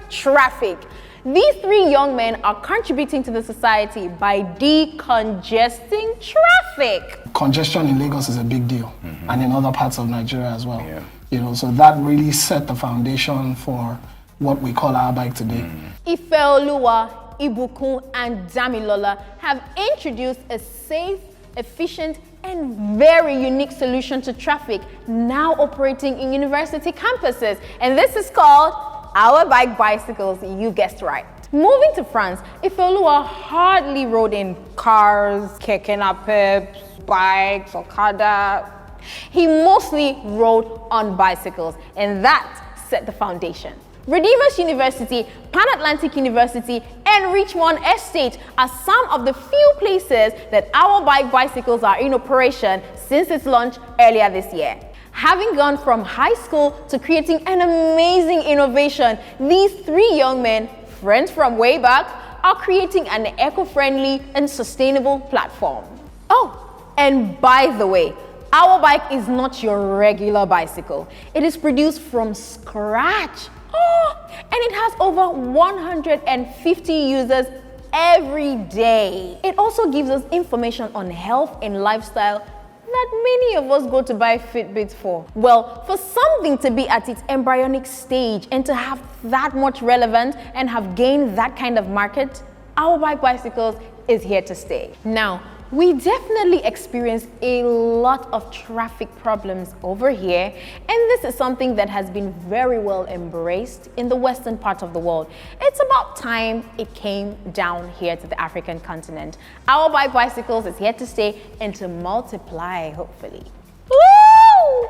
Traffic. These three young men are contributing to the society by decongesting traffic. Congestion in Lagos is a big deal, and in other parts of Nigeria as well. So that really set the foundation for what we call Our Bike today. Ifeoluwa, Ibukun, and Damilola have introduced a safe, efficient, and very unique solution to traffic, now operating in university campuses. And this is called Our Bike Bicycles, you guessed right. Moving to France, Ifeoluwa hardly rode in cars, keke napeps, bikes, okada. He mostly rode on bicycles, and that set the foundation. Redeemers University, Pan Atlantic University, and Richmond Estate are some of the few places that Our Bike Bicycles are in operation since its launch earlier this year. Having gone from high school to creating an amazing innovation, these three young men, friends from way back, are creating an eco-friendly and sustainable platform. Oh, and by the way, Our Bike is not your regular bicycle. It is produced from scratch. And it has over 150 users every day. It also gives us information on health and lifestyle that many of us go to buy Fitbits for. Well, for something to be at its embryonic stage and to have that much relevance and have gained that kind of market, Our Bike Bicycles is here to stay. Now, we definitely experience a lot of traffic problems over here, and this is something that has been very well embraced in the western part of the world. It's about time it came down here to the African continent. Our Bike Bicycles is here to stay and to multiply, hopefully. Woo!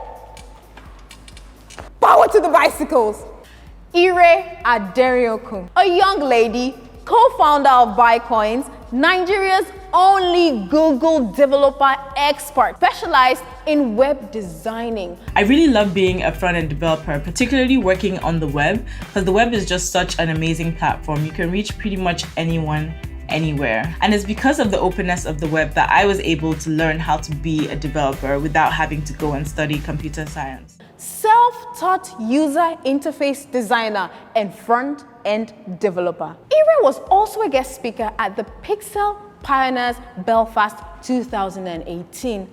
Power to the bicycles! ETIRE Aderiokun, a young lady, co-founder of Bikecoins, Nigeria's only Google developer expert, specialized in web designing. I really love being a front-end developer, particularly working on the web, because the web is just such an amazing platform. You can reach pretty much anyone, anywhere. And it's because of the openness of the web that I was able to learn how to be a developer without having to go and study computer science. Self-taught user interface designer and front-end developer. ETIRE was also a guest speaker at the Pixel Pioneers Belfast 2018.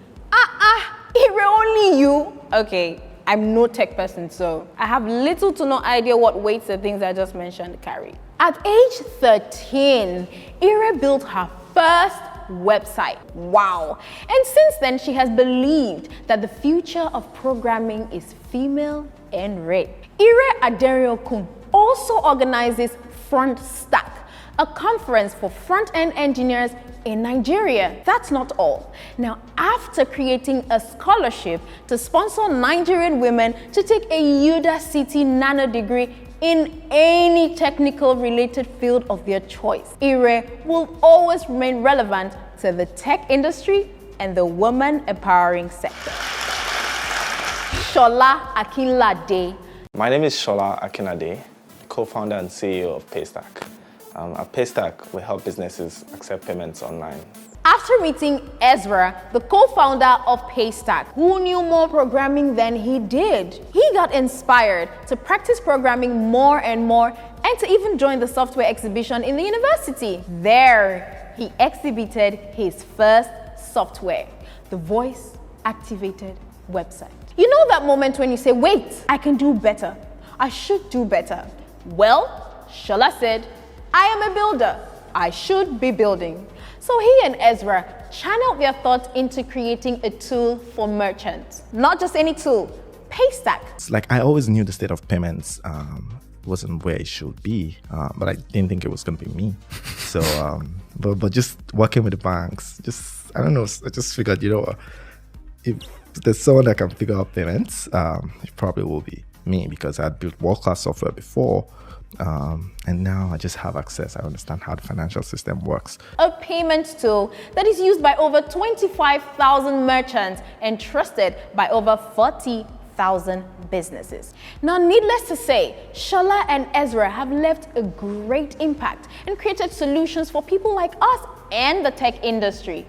ETIRE, only you? Okay, I'm no tech person, so I have little to no idea what weights the things I just mentioned carry. At age 13, ETIRE built her first website. Wow. And since then, she has believed that the future of programming is female and red. ETIRE Aderiokun also organizes Front Stack, a conference for front-end engineers in Nigeria. That's not all. Now, after creating a scholarship to sponsor Nigerian women to take a UDA City Nano degree in any technical related field of their choice, ETIRE will always remain relevant to the tech industry and the woman empowering sector. Shola Akinlade. My name is Shola Akinlade, co-founder and CEO of Paystack. At Paystack, we help businesses accept payments online. After meeting Ezra, the co-founder of Paystack, who knew more programming than he did, he got inspired to practice programming more and more and to even join the software exhibition in the university. There, he exhibited his first software, the voice-activated website. You know that moment when you say, wait, I can do better. I should do better. Well, Shola said, I am a builder. I should be building. So he and Ezra channeled their thoughts into creating a tool for merchants. Not just any tool, Paystack. It's like I always knew the state of payments wasn't where it should be, but I didn't think it was going to be me. So, but just working with the banks, I don't know, I just figured, if there's someone that can figure out payments, it probably will be me, because I built world-class software before, and now I just have access. I understand how the financial system works. A payment tool that is used by over 25,000 merchants and trusted by over 40,000 businesses. Now, needless to say, Shola and Ezra have left a great impact and created solutions for people like us and the tech industry.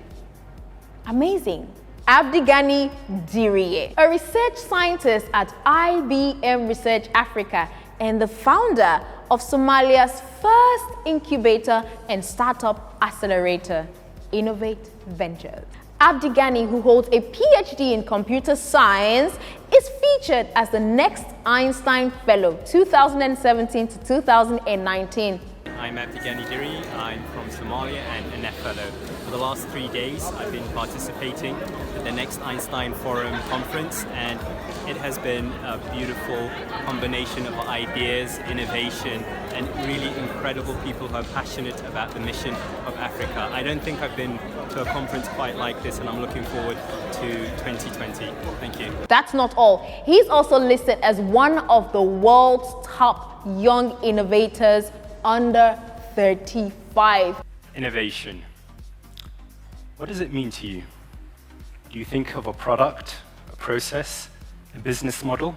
Amazing. Abdigani Diriye, a research scientist at IBM Research Africa and the founder of Somalia's first incubator and startup accelerator, Innovate Ventures. Abdigani, who holds a PhD in computer science, is featured as the next Einstein Fellow 2017 to 2019. I'm Abdigani Diri. I'm from Somalia and an F Fellow. For the last 3 days, I've been participating at the next Einstein Forum conference, and it has been a beautiful combination of ideas, innovation, and really incredible people who are passionate about the mission of Africa. I don't think I've been to a conference quite like this, and I'm looking forward to 2020. Thank you. That's not all. He's also listed as one of the world's top young innovators under 35. Innovation. What does it mean to you? Do you think of a product, a process, a business model?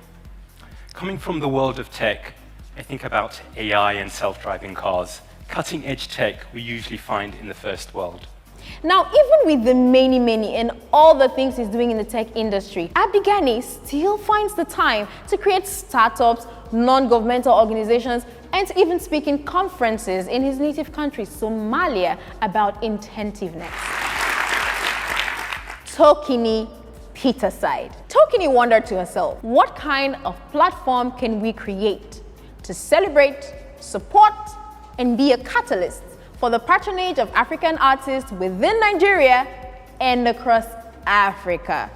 Coming from the world of tech, I think about AI and self-driving cars, cutting-edge tech we usually find in the first world. Now, even with the many and all the things he's doing in the tech industry, Abdigani still finds the time to create startups, non-governmental organizations, and to even speak in conferences in his native country, Somalia, about intentiveness. Tokini Peterside. Tokini wondered to herself, what kind of platform can we create to celebrate, support, and be a catalyst for the patronage of African artists within Nigeria and across Africa?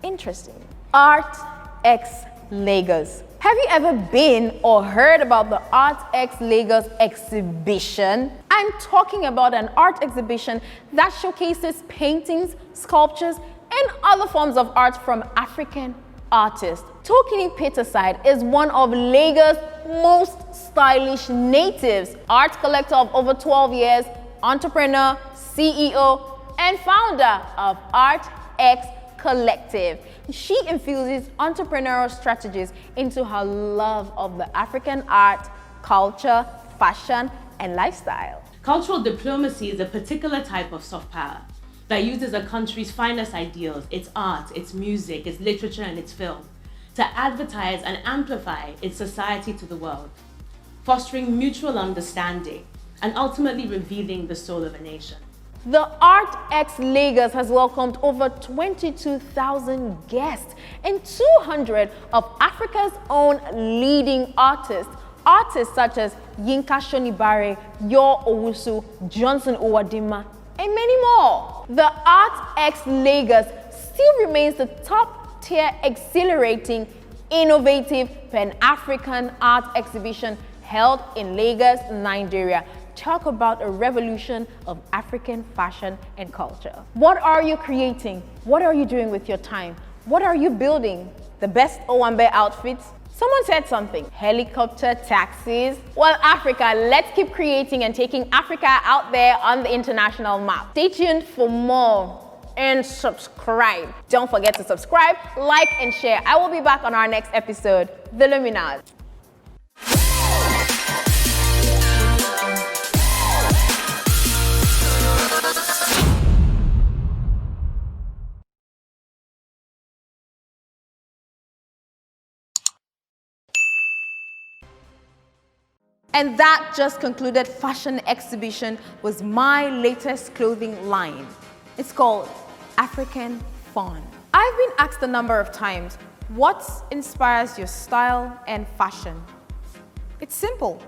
Interesting. Art X Lagos. Have you ever been or heard about the Art X Lagos exhibition? I'm talking about an art exhibition that showcases paintings, sculptures, and other forms of art from African artists. Tokini Peterside is one of Lagos' most stylish natives, art collector of over 12 years, entrepreneur, CEO, and founder of Art X Collective. She infuses entrepreneurial strategies into her love of the African art, culture, fashion, and lifestyle. Cultural diplomacy is a particular type of soft power that uses a country's finest ideals, its art, its music, its literature, and its film, to advertise and amplify its society to the world, fostering mutual understanding and ultimately revealing the soul of a nation. The Art X Lagos has welcomed over 22,000 guests and 200 of Africa's own leading artists. Artists such as Yinka Shonibare, Yor Owusu, Johnson Uwadima, and many more. The Art X Lagos still remains the top-tier, exhilarating, innovative Pan-African art exhibition held in Lagos, Nigeria. Talk about a revolution of African fashion and culture. What are you creating? What are you doing with your time? What are you building? The best Owambe outfits? Someone said something. Helicopter taxis? Well, Africa, let's keep creating and taking Africa out there on the international map. Stay tuned for more and subscribe. Don't forget to subscribe, like, and share. I will be back on our next episode, The Luminars. And that just concluded fashion exhibition was my latest clothing line. It's called African Fun. I've been asked a number of times, what inspires your style and fashion? It's simple.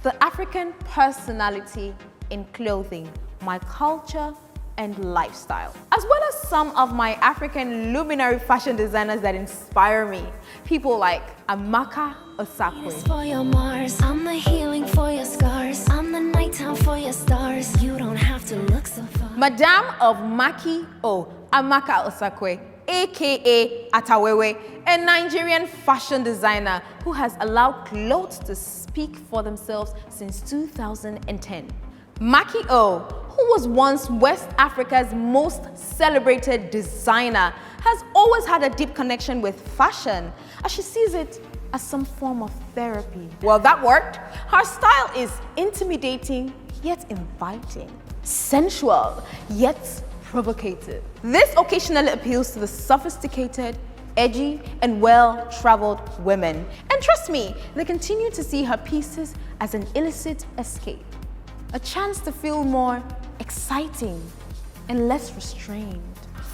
The African personality in clothing, my culture and lifestyle, as well as some of my African luminary fashion designers that inspire me. People like Amaka Osakwe. For your Mars, I'm the healing for your scars. I'm the nighttime for your stars. You don't have to look so far. Madame of Maki O, Amaka Osakwe, aka Atawewe, a Nigerian fashion designer who has allowed clothes to speak for themselves since 2010. Maki O, who was once West Africa's most celebrated designer, has always had a deep connection with fashion, as she sees it as some form of therapy. Well, that worked. Her style is intimidating, yet inviting, sensual, yet provocative. This occasionally appeals to the sophisticated, edgy, and well-traveled women. And trust me, they continue to see her pieces as an illicit escape, a chance to feel more exciting and less restrained.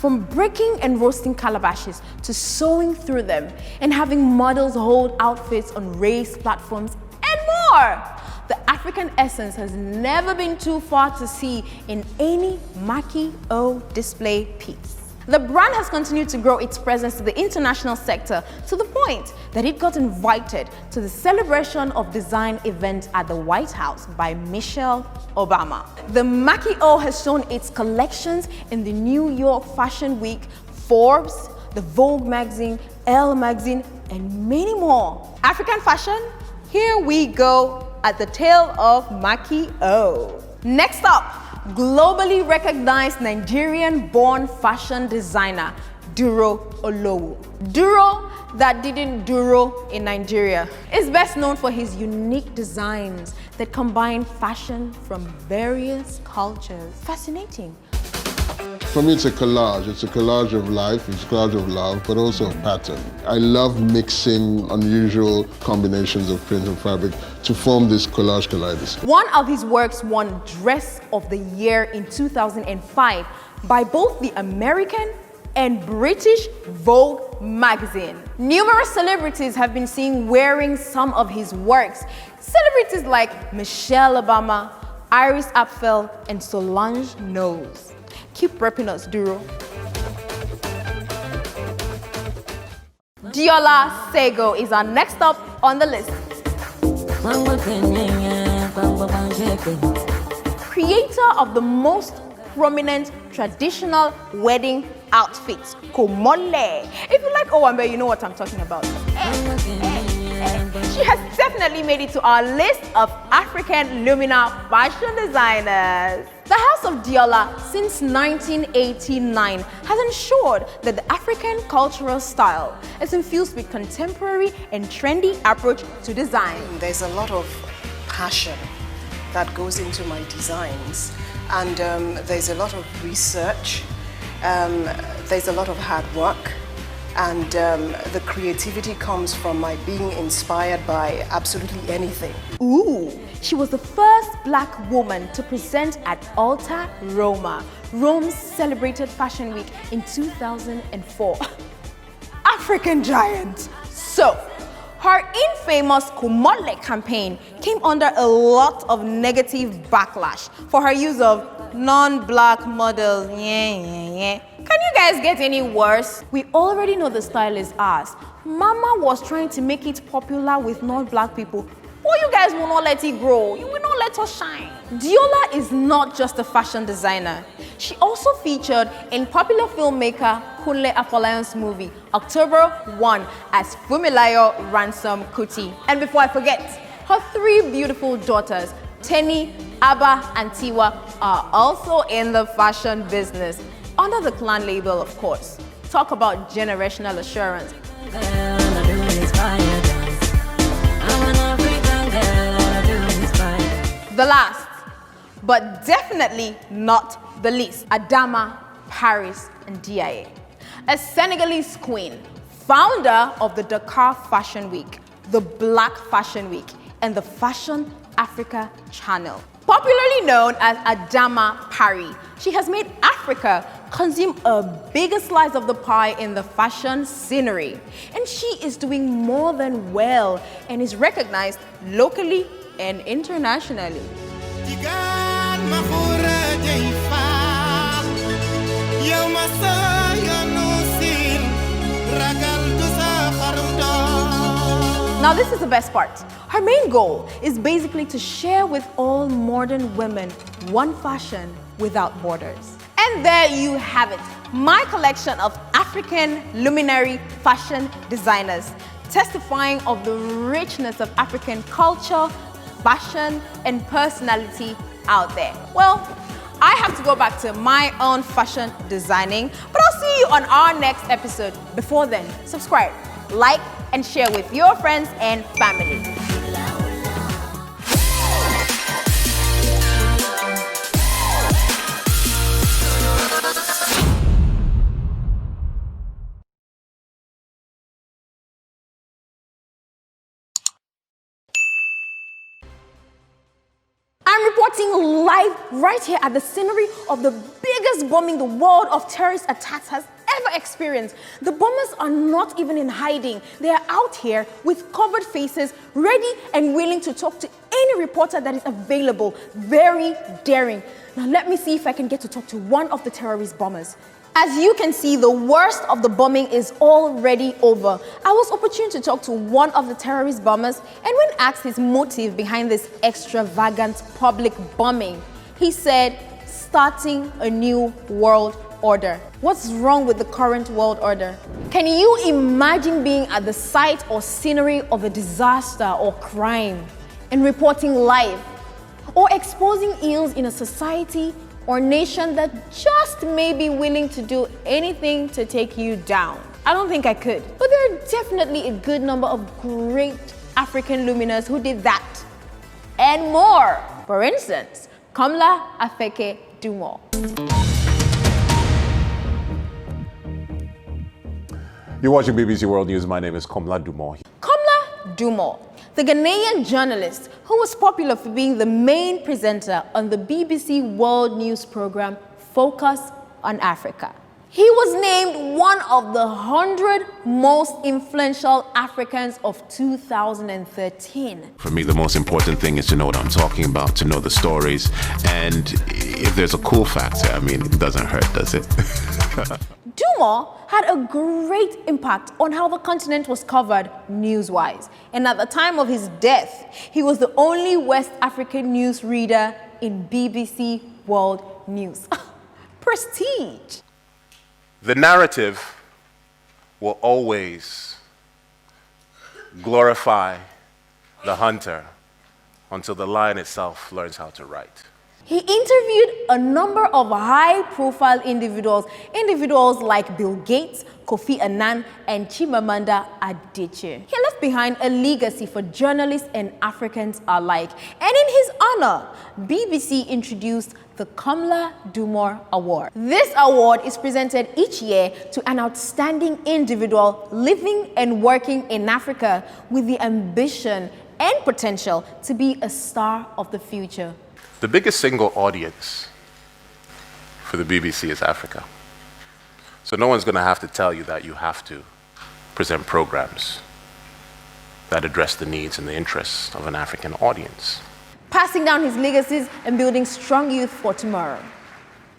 From breaking and roasting calabashes to sewing through them and having models hold outfits on raised platforms and more, the African essence has never been too far to see in any Maki O display piece. The brand has continued to grow its presence to the international sector to the point that it got invited to the celebration of design event at the White House by Michelle Obama. The Maki O has shown its collections in the New York Fashion Week, Forbes, the Vogue magazine, Elle magazine, and many more. African fashion? Here we go at the tail of Maki O. Next up, globally recognized Nigerian-born fashion designer, Duro Olowu. Duro that didn't Duro in Nigeria is best known for his unique designs that combine fashion from various cultures. Fascinating. For me, it's a collage. It's a collage of life, it's a collage of love, but also a pattern. I love mixing unusual combinations of print and fabric to form this collage kaleidoscope. One of his works won Dress of the Year in 2005 by both the American and British Vogue magazine. Numerous celebrities have been seen wearing some of his works. Celebrities like Michelle Obama, Iris Apfel, and Solange Knowles. Keep repping us, Duro. Diola Sego is our next up on the list. Creator of the most prominent traditional wedding outfits, Komole. If you like Owambe, you know what I'm talking about. She has definitely made it to our list of African Luminar fashion designers. The House of Diola, since 1989, has ensured that the African cultural style is infused with contemporary and trendy approach to design. There's a lot of passion that goes into my designs, and there's a lot of research, there's a lot of hard work, and the creativity comes from my being inspired by absolutely anything. Ooh, she was the first Black woman to present at Alta Roma, Rome's celebrated fashion week in 2004. African giant. So, her infamous Komole campaign came under a lot of negative backlash for her use of non-Black models. Can you guys get any worse? We already know the style is ours. Mama was trying to make it popular with non-Black people. But you guys will not let it grow. You will not let us shine. Diola is not just a fashion designer. She also featured in popular filmmaker Kunle Afolayan's movie October 1 as Fumilayo Ransom Kuti. And before I forget, her three beautiful daughters, Tenny, Abba, and Tiwa, are also in the fashion business, under the clan label, of course. Talk about generational assurance. The last, but definitely not the least, Adama, Paris, and DIA. A Senegalese queen, founder of the Dakar Fashion Week, the Black Fashion Week, and the Fashion Africa channel. Popularly known as Adama Paris, she has made Africa consume a bigger slice of the pie in the fashion scenery. And she is doing more than well and is recognized locally and internationally. Now this is the best part. Her main goal is basically to share with all modern women one fashion without borders. And there you have it, my collection of African luminary fashion designers, testifying of the richness of African culture, fashion, and personality out there. Well, I have to go back to my own fashion designing, but I'll see you on our next episode. Before then, subscribe, like, and share with your friends and family. I'm reporting live right here at the scenery of the biggest bombing the world of terrorist attacks has ever experienced. The bombers are not even in hiding. They are out here with covered faces, ready and willing to talk to any reporter that is available. Very daring. Now let me see if I can get to talk to one of the terrorist bombers. As you can see, the worst of the bombing is already over. I was opportune to talk to one of the terrorist bombers, and when asked his motive behind this extravagant public bombing, he said, starting a new world order. What's wrong with the current world order? Can you imagine being at the site or scenery of a disaster or crime and reporting live, or exposing ills in a society or nation that just may be willing to do anything to take you down? I don't think I could. But there are definitely a good number of great African luminaries who did that and more. For instance, Komla Afeke Dumo. You're watching BBC World News. My name is Komla Dumo. Komla Dumo, the Ghanaian journalist who was popular for being the main presenter on the BBC World News program Focus on Africa. He was named one of the 100 most influential Africans of 2013. For me, the most important thing is to know what I'm talking about, to know the stories, and if there's a cool factor, I mean, it doesn't hurt, does it? Dumo had a great impact on how the continent was covered news-wise. And at the time of his death, he was the only West African news reader in BBC World News. Prestige. The narrative will always glorify the hunter until the lion itself learns how to write. He interviewed a number of high-profile individuals like Bill Gates, Kofi Annan, and Chimamanda Adichie. He left behind a legacy for journalists and Africans alike. And in his honor, BBC introduced the Komla Dumo Award. This award is presented each year to an outstanding individual living and working in Africa with the ambition and potential to be a star of the future. The biggest single audience for the BBC is Africa. So no one's going to have to tell you that you have to present programs that address the needs and the interests of an African audience. Passing down his legacies and building strong youth for tomorrow.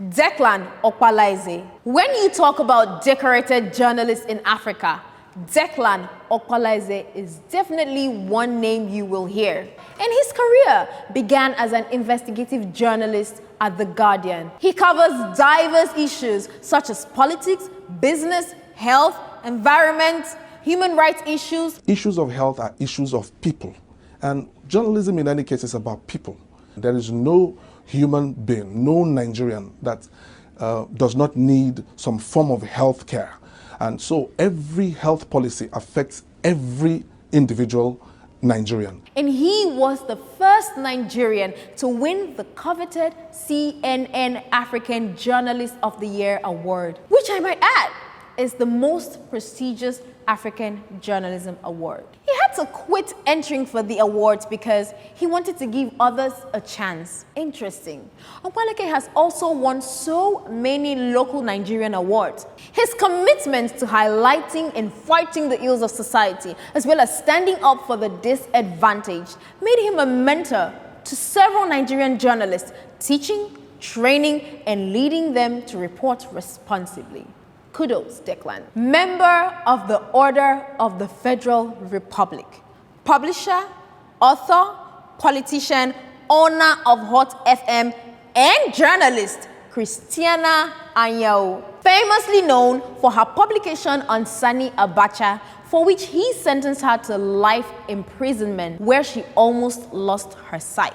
Declan Okpalaeze. When you talk about decorated journalists in Africa, Declan Okpalaeze is definitely one name you will hear. And his career began as an investigative journalist at The Guardian. He covers diverse issues such as politics, business, health, environment, human rights issues. Issues of health are issues of people. And journalism in any case is about people. There is no human being, no Nigerian that does not need some form of health care. And so every health policy affects every individual Nigerian. And he was the first Nigerian to win the coveted CNN African Journalist of the Year award, which I might add is the most prestigious African Journalism Award. He had to quit entering for the awards because he wanted to give others a chance. Interesting. Okpalaeze has also won so many local Nigerian awards. His commitment to highlighting and fighting the ills of society, as well as standing up for the disadvantaged, made him a mentor to several Nigerian journalists, teaching, training, and leading them to report responsibly. Kudos, Declan. Member of the Order of the Federal Republic. Publisher, author, politician, owner of Hot FM, and journalist. Christiana Anyao, famously known for her publication on Sani Abacha, for which he sentenced her to life imprisonment, where she almost lost her sight.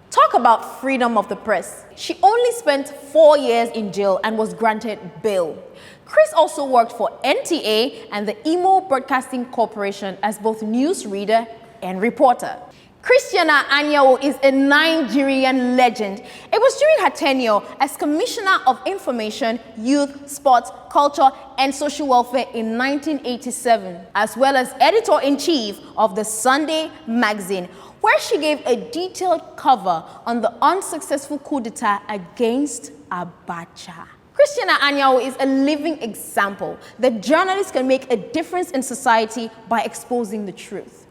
Talk about freedom of the press. She only spent 4 years in jail and was granted bail. Chris also worked for NTA and the Imo Broadcasting Corporation as both newsreader and reporter. Christiana Anyao is a Nigerian legend. It was during her tenure as Commissioner of Information, Youth, Sports, Culture, and Social Welfare in 1987, as well as editor-in-chief of the Sunday magazine, where she gave a detailed cover on the unsuccessful coup d'etat against Abacha. Christiana Anyao is a living example that journalists can make a difference in society by exposing the truth.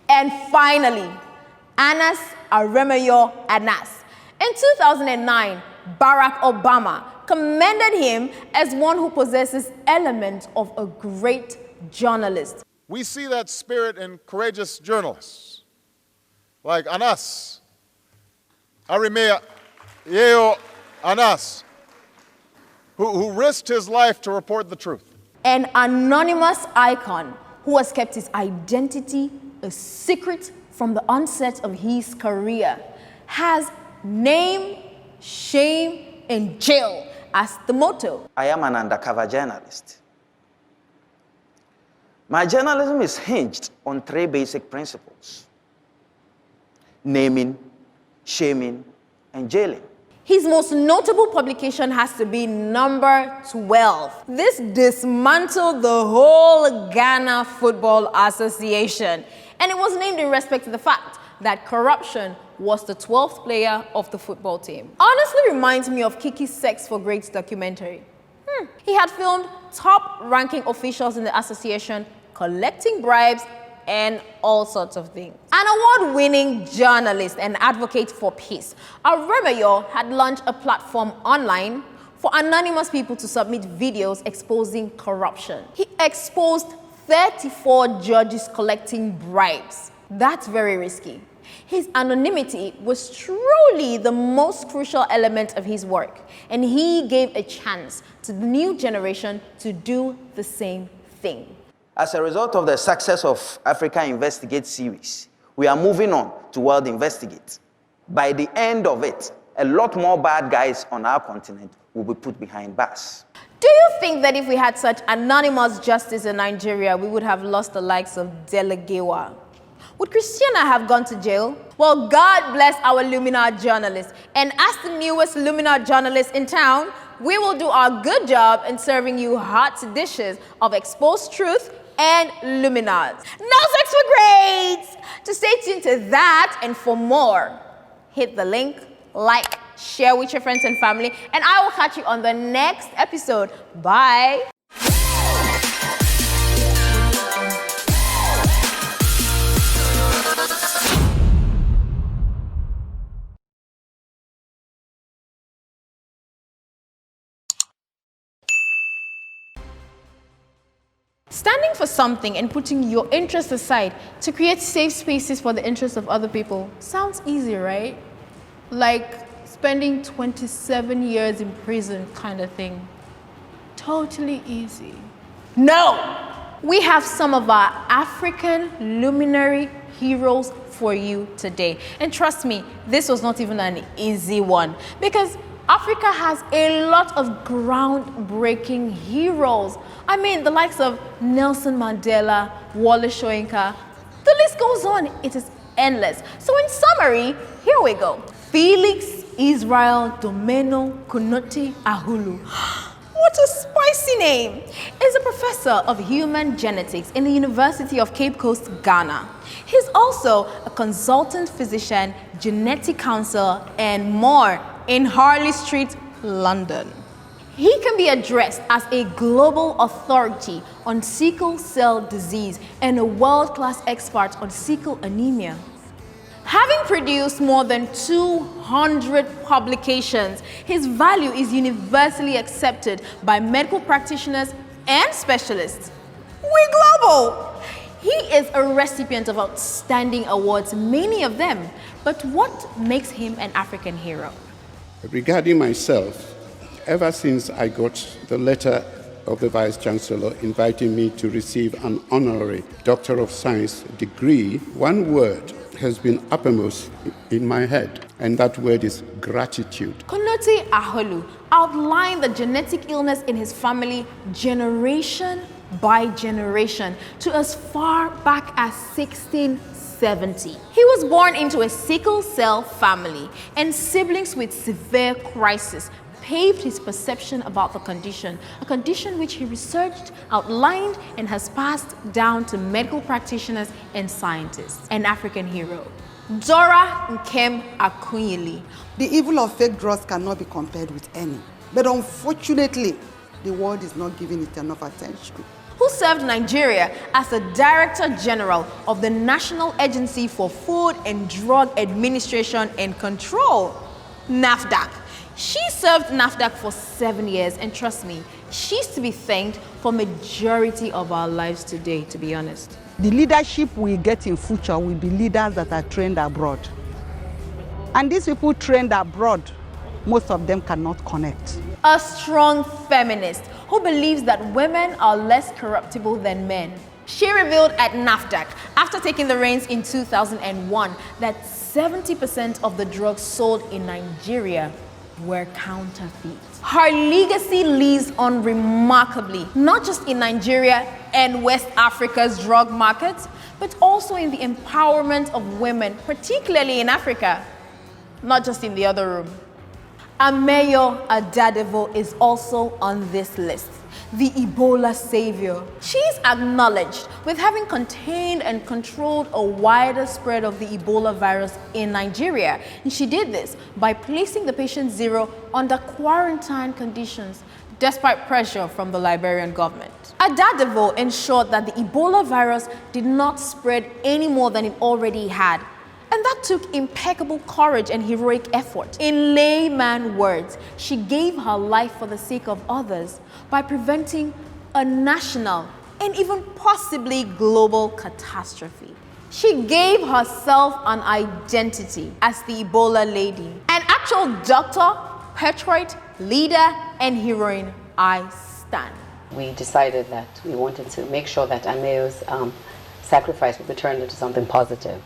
And finally, Anas Aremeyo Anas. In 2009, Barack Obama commended him as one who possesses elements of a great journalist. We see that spirit in courageous journalists like Anas Aremeyo Anas, who risked his life to report the truth. An anonymous icon who has kept his identity a secret from the onset of his career, has name, shame, and jail as the motto. I am an undercover journalist. My journalism is hinged on 3 basic principles: naming, shaming, and jailing. His most notable publication has to be number 12. This dismantled the whole Ghana Football Association, and it was named in respect to the fact that corruption was the 12th player of the football team. Honestly reminds me of Kiki's Sex for Grades documentary. He had filmed top-ranking officials in the association collecting bribes and all sorts of things. An award-winning journalist and advocate for peace, Aremeyo had launched a platform online for anonymous people to submit videos exposing corruption. He exposed 34 judges collecting bribes. That's very risky. His anonymity was truly the most crucial element of his work, and he gave a chance to the new generation to do the same thing. As a result of the success of Africa Investigate series, we are moving on to World Investigate. By the end of it, a lot more bad guys on our continent will be put behind bars. Do you think that if we had such anonymous justice in Nigeria, we would have lost the likes of Delegewa? Would Christiana have gone to jail? Well, God bless our Luminar journalists. And as the newest Luminar journalists in town, we will do our good job in serving you hot dishes of exposed truth and Luminars. No sex for grades! To stay tuned to that and for more, hit the link, like, share with your friends and family, and I will catch you on the next episode. Bye! Standing for something and putting your interests aside to create safe spaces for the interests of other people sounds easy, right? Like spending 27 years in prison kind of thing. Totally easy. No! We have some of our African luminary heroes for you today. And trust me, this was not even an easy one, because Africa has a lot of groundbreaking heroes. I mean, the likes of Nelson Mandela, Wole Soyinka, the list goes on. It is endless. So in summary, here we go. Felix Israel Domeno Kunoti Ahulu. What a spicy name! Is a professor of human genetics in the University of Cape Coast, Ghana. He's also a consultant physician, genetic counselor, and more in Harley Street, London. He can be addressed as a global authority on sickle cell disease and a world-class expert on sickle anemia. Having produced more than 200 publications, his value is universally accepted by medical practitioners and specialists. We're global! He is a recipient of outstanding awards, many of them. But what makes him an African hero? Regarding myself, ever since I got the letter of the Vice Chancellor inviting me to receive an honorary Doctor of Science degree, one word has been uppermost in my head, and that word is gratitude. Konoti Aholu outlined the genetic illness in his family generation by generation to as far back as 1670. He was born into a sickle cell family, and siblings with severe crisis paved his perception about the condition, a condition which he researched, outlined, and has passed down to medical practitioners and scientists. An African hero, Dora Nkem Akunyili. The evil of fake drugs cannot be compared with any. But unfortunately, the world is not giving it enough attention. Who served Nigeria as the Director General of the National Agency for Food and Drug Administration and Control, NAFDAC. She served NAFDAC for 7 years, and trust me, she's to be thanked for majority of our lives today, to be honest. The leadership we get in future will be leaders that are trained abroad. And these people trained abroad, most of them cannot connect. A strong feminist who believes that women are less corruptible than men. She revealed at NAFDAC, after taking the reins in 2001, that 70% of the drugs sold in Nigeria were counterfeit. Her legacy lives on remarkably, not just in Nigeria and West Africa's drug markets, but also in the empowerment of women, particularly in Africa, not just in the other room. Ameyo Adadevo is also on this list, the Ebola savior. She's acknowledged with having contained and controlled a wider spread of the Ebola virus in Nigeria. And she did this by placing the patient zero under quarantine conditions, despite pressure from the Liberian government. Adadevo ensured that the Ebola virus did not spread any more than it already had. And that took impeccable courage and heroic effort. In layman words, she gave her life for the sake of others by preventing a national and even possibly global catastrophe. She gave herself an identity as the Ebola lady, an actual doctor, patriot, leader, and heroine I stand. We decided that we wanted to make sure that Ameyo's sacrifice would be turned into something positive.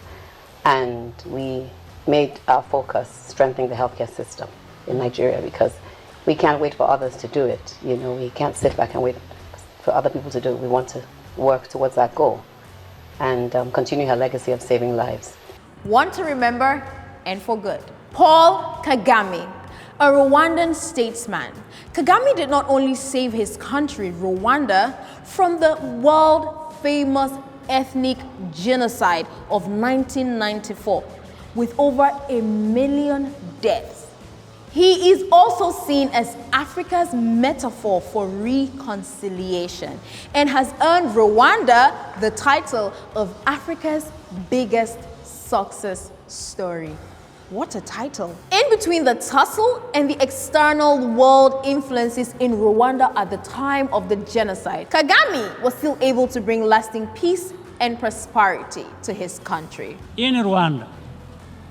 And we made our focus strengthening the healthcare system in Nigeria, because we can't wait for others to do it. You know, we can't sit back and wait for other people to do it. We want to work towards that goal and continue her legacy of saving lives. One to remember, and for good. Paul Kagame, a Rwandan statesman. Kagame did not only save his country, Rwanda, from the world-famous ethnic genocide of 1994 with over 1 million deaths. He is also seen as Africa's metaphor for reconciliation and has earned Rwanda the title of Africa's biggest success story. What a title. In between the tussle and the external world influences in Rwanda at the time of the genocide, Kagame was still able to bring lasting peace and prosperity to his country. In Rwanda,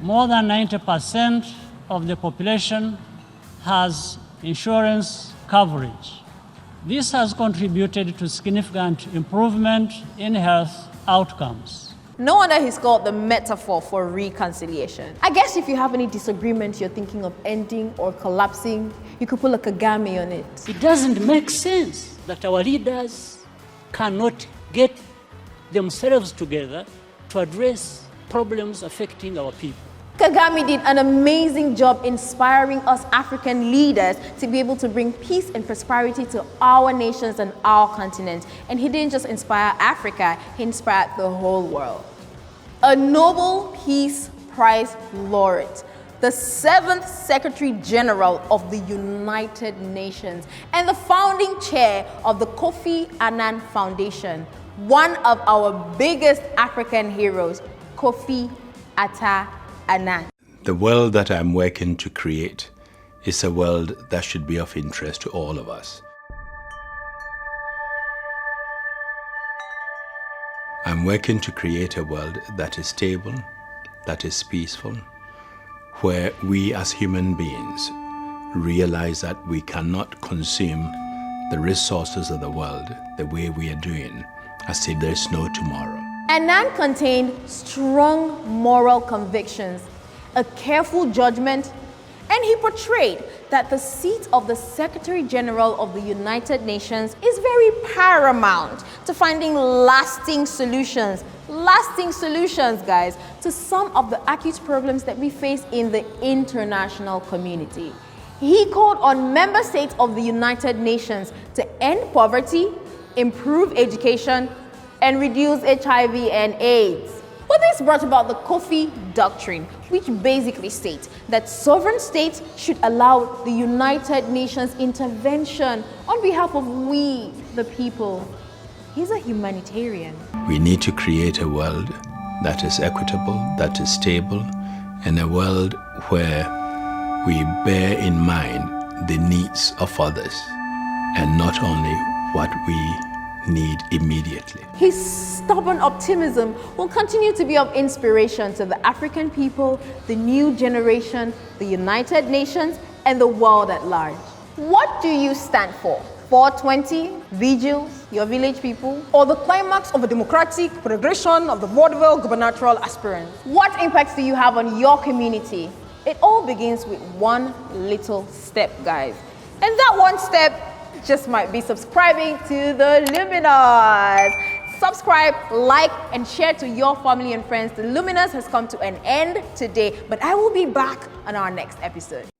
more than 90% of the population has insurance coverage. This has contributed to significant improvement in health outcomes. No wonder he's called the metaphor for reconciliation. I guess if you have any disagreements you're thinking of ending or collapsing, you could pull a Kagame on it. It doesn't make sense that our leaders cannot get themselves together to address problems affecting our people. Kagame did an amazing job inspiring us African leaders to be able to bring peace and prosperity to our nations and our continent. And he didn't just inspire Africa, he inspired the whole world. A Nobel Peace Prize laureate, the 7th Secretary General of the United Nations, and the founding chair of the Kofi Annan Foundation, one of our biggest African heroes, Kofi Annan. The world that I'm working to create is a world that should be of interest to all of us. I'm working to create a world that is stable, that is peaceful, where we as human beings realize that we cannot consume the resources of the world the way we are doing, as if there's no tomorrow. Annan contained strong moral convictions, a careful judgment, and he portrayed that the seat of the Secretary General of the United Nations is very paramount to finding lasting solutions, guys, to some of the acute problems that we face in the international community. He called on member states of the United Nations to end poverty, improve education, and reduce HIV and AIDS. Well, this brought about the Kofi Doctrine, which basically states that sovereign states should allow the United Nations intervention on behalf of we, the people. He's a humanitarian. We need to create a world that is equitable, that is stable, and a world where we bear in mind the needs of others and not only what we need immediately. His stubborn optimism will continue to be of inspiration to the African people, the new generation, the United Nations, and the world at large. What do you stand for? 420, vigils, your village people, or the climax of a democratic progression of the vaudeville gubernatorial aspirants? What impacts do you have on your community? It all begins with one little step, guys. And that one step just might be subscribing to the Luminars. Subscribe, like, and share to your family and friends. The Luminars has come to an end today, but I will be back on our next episode.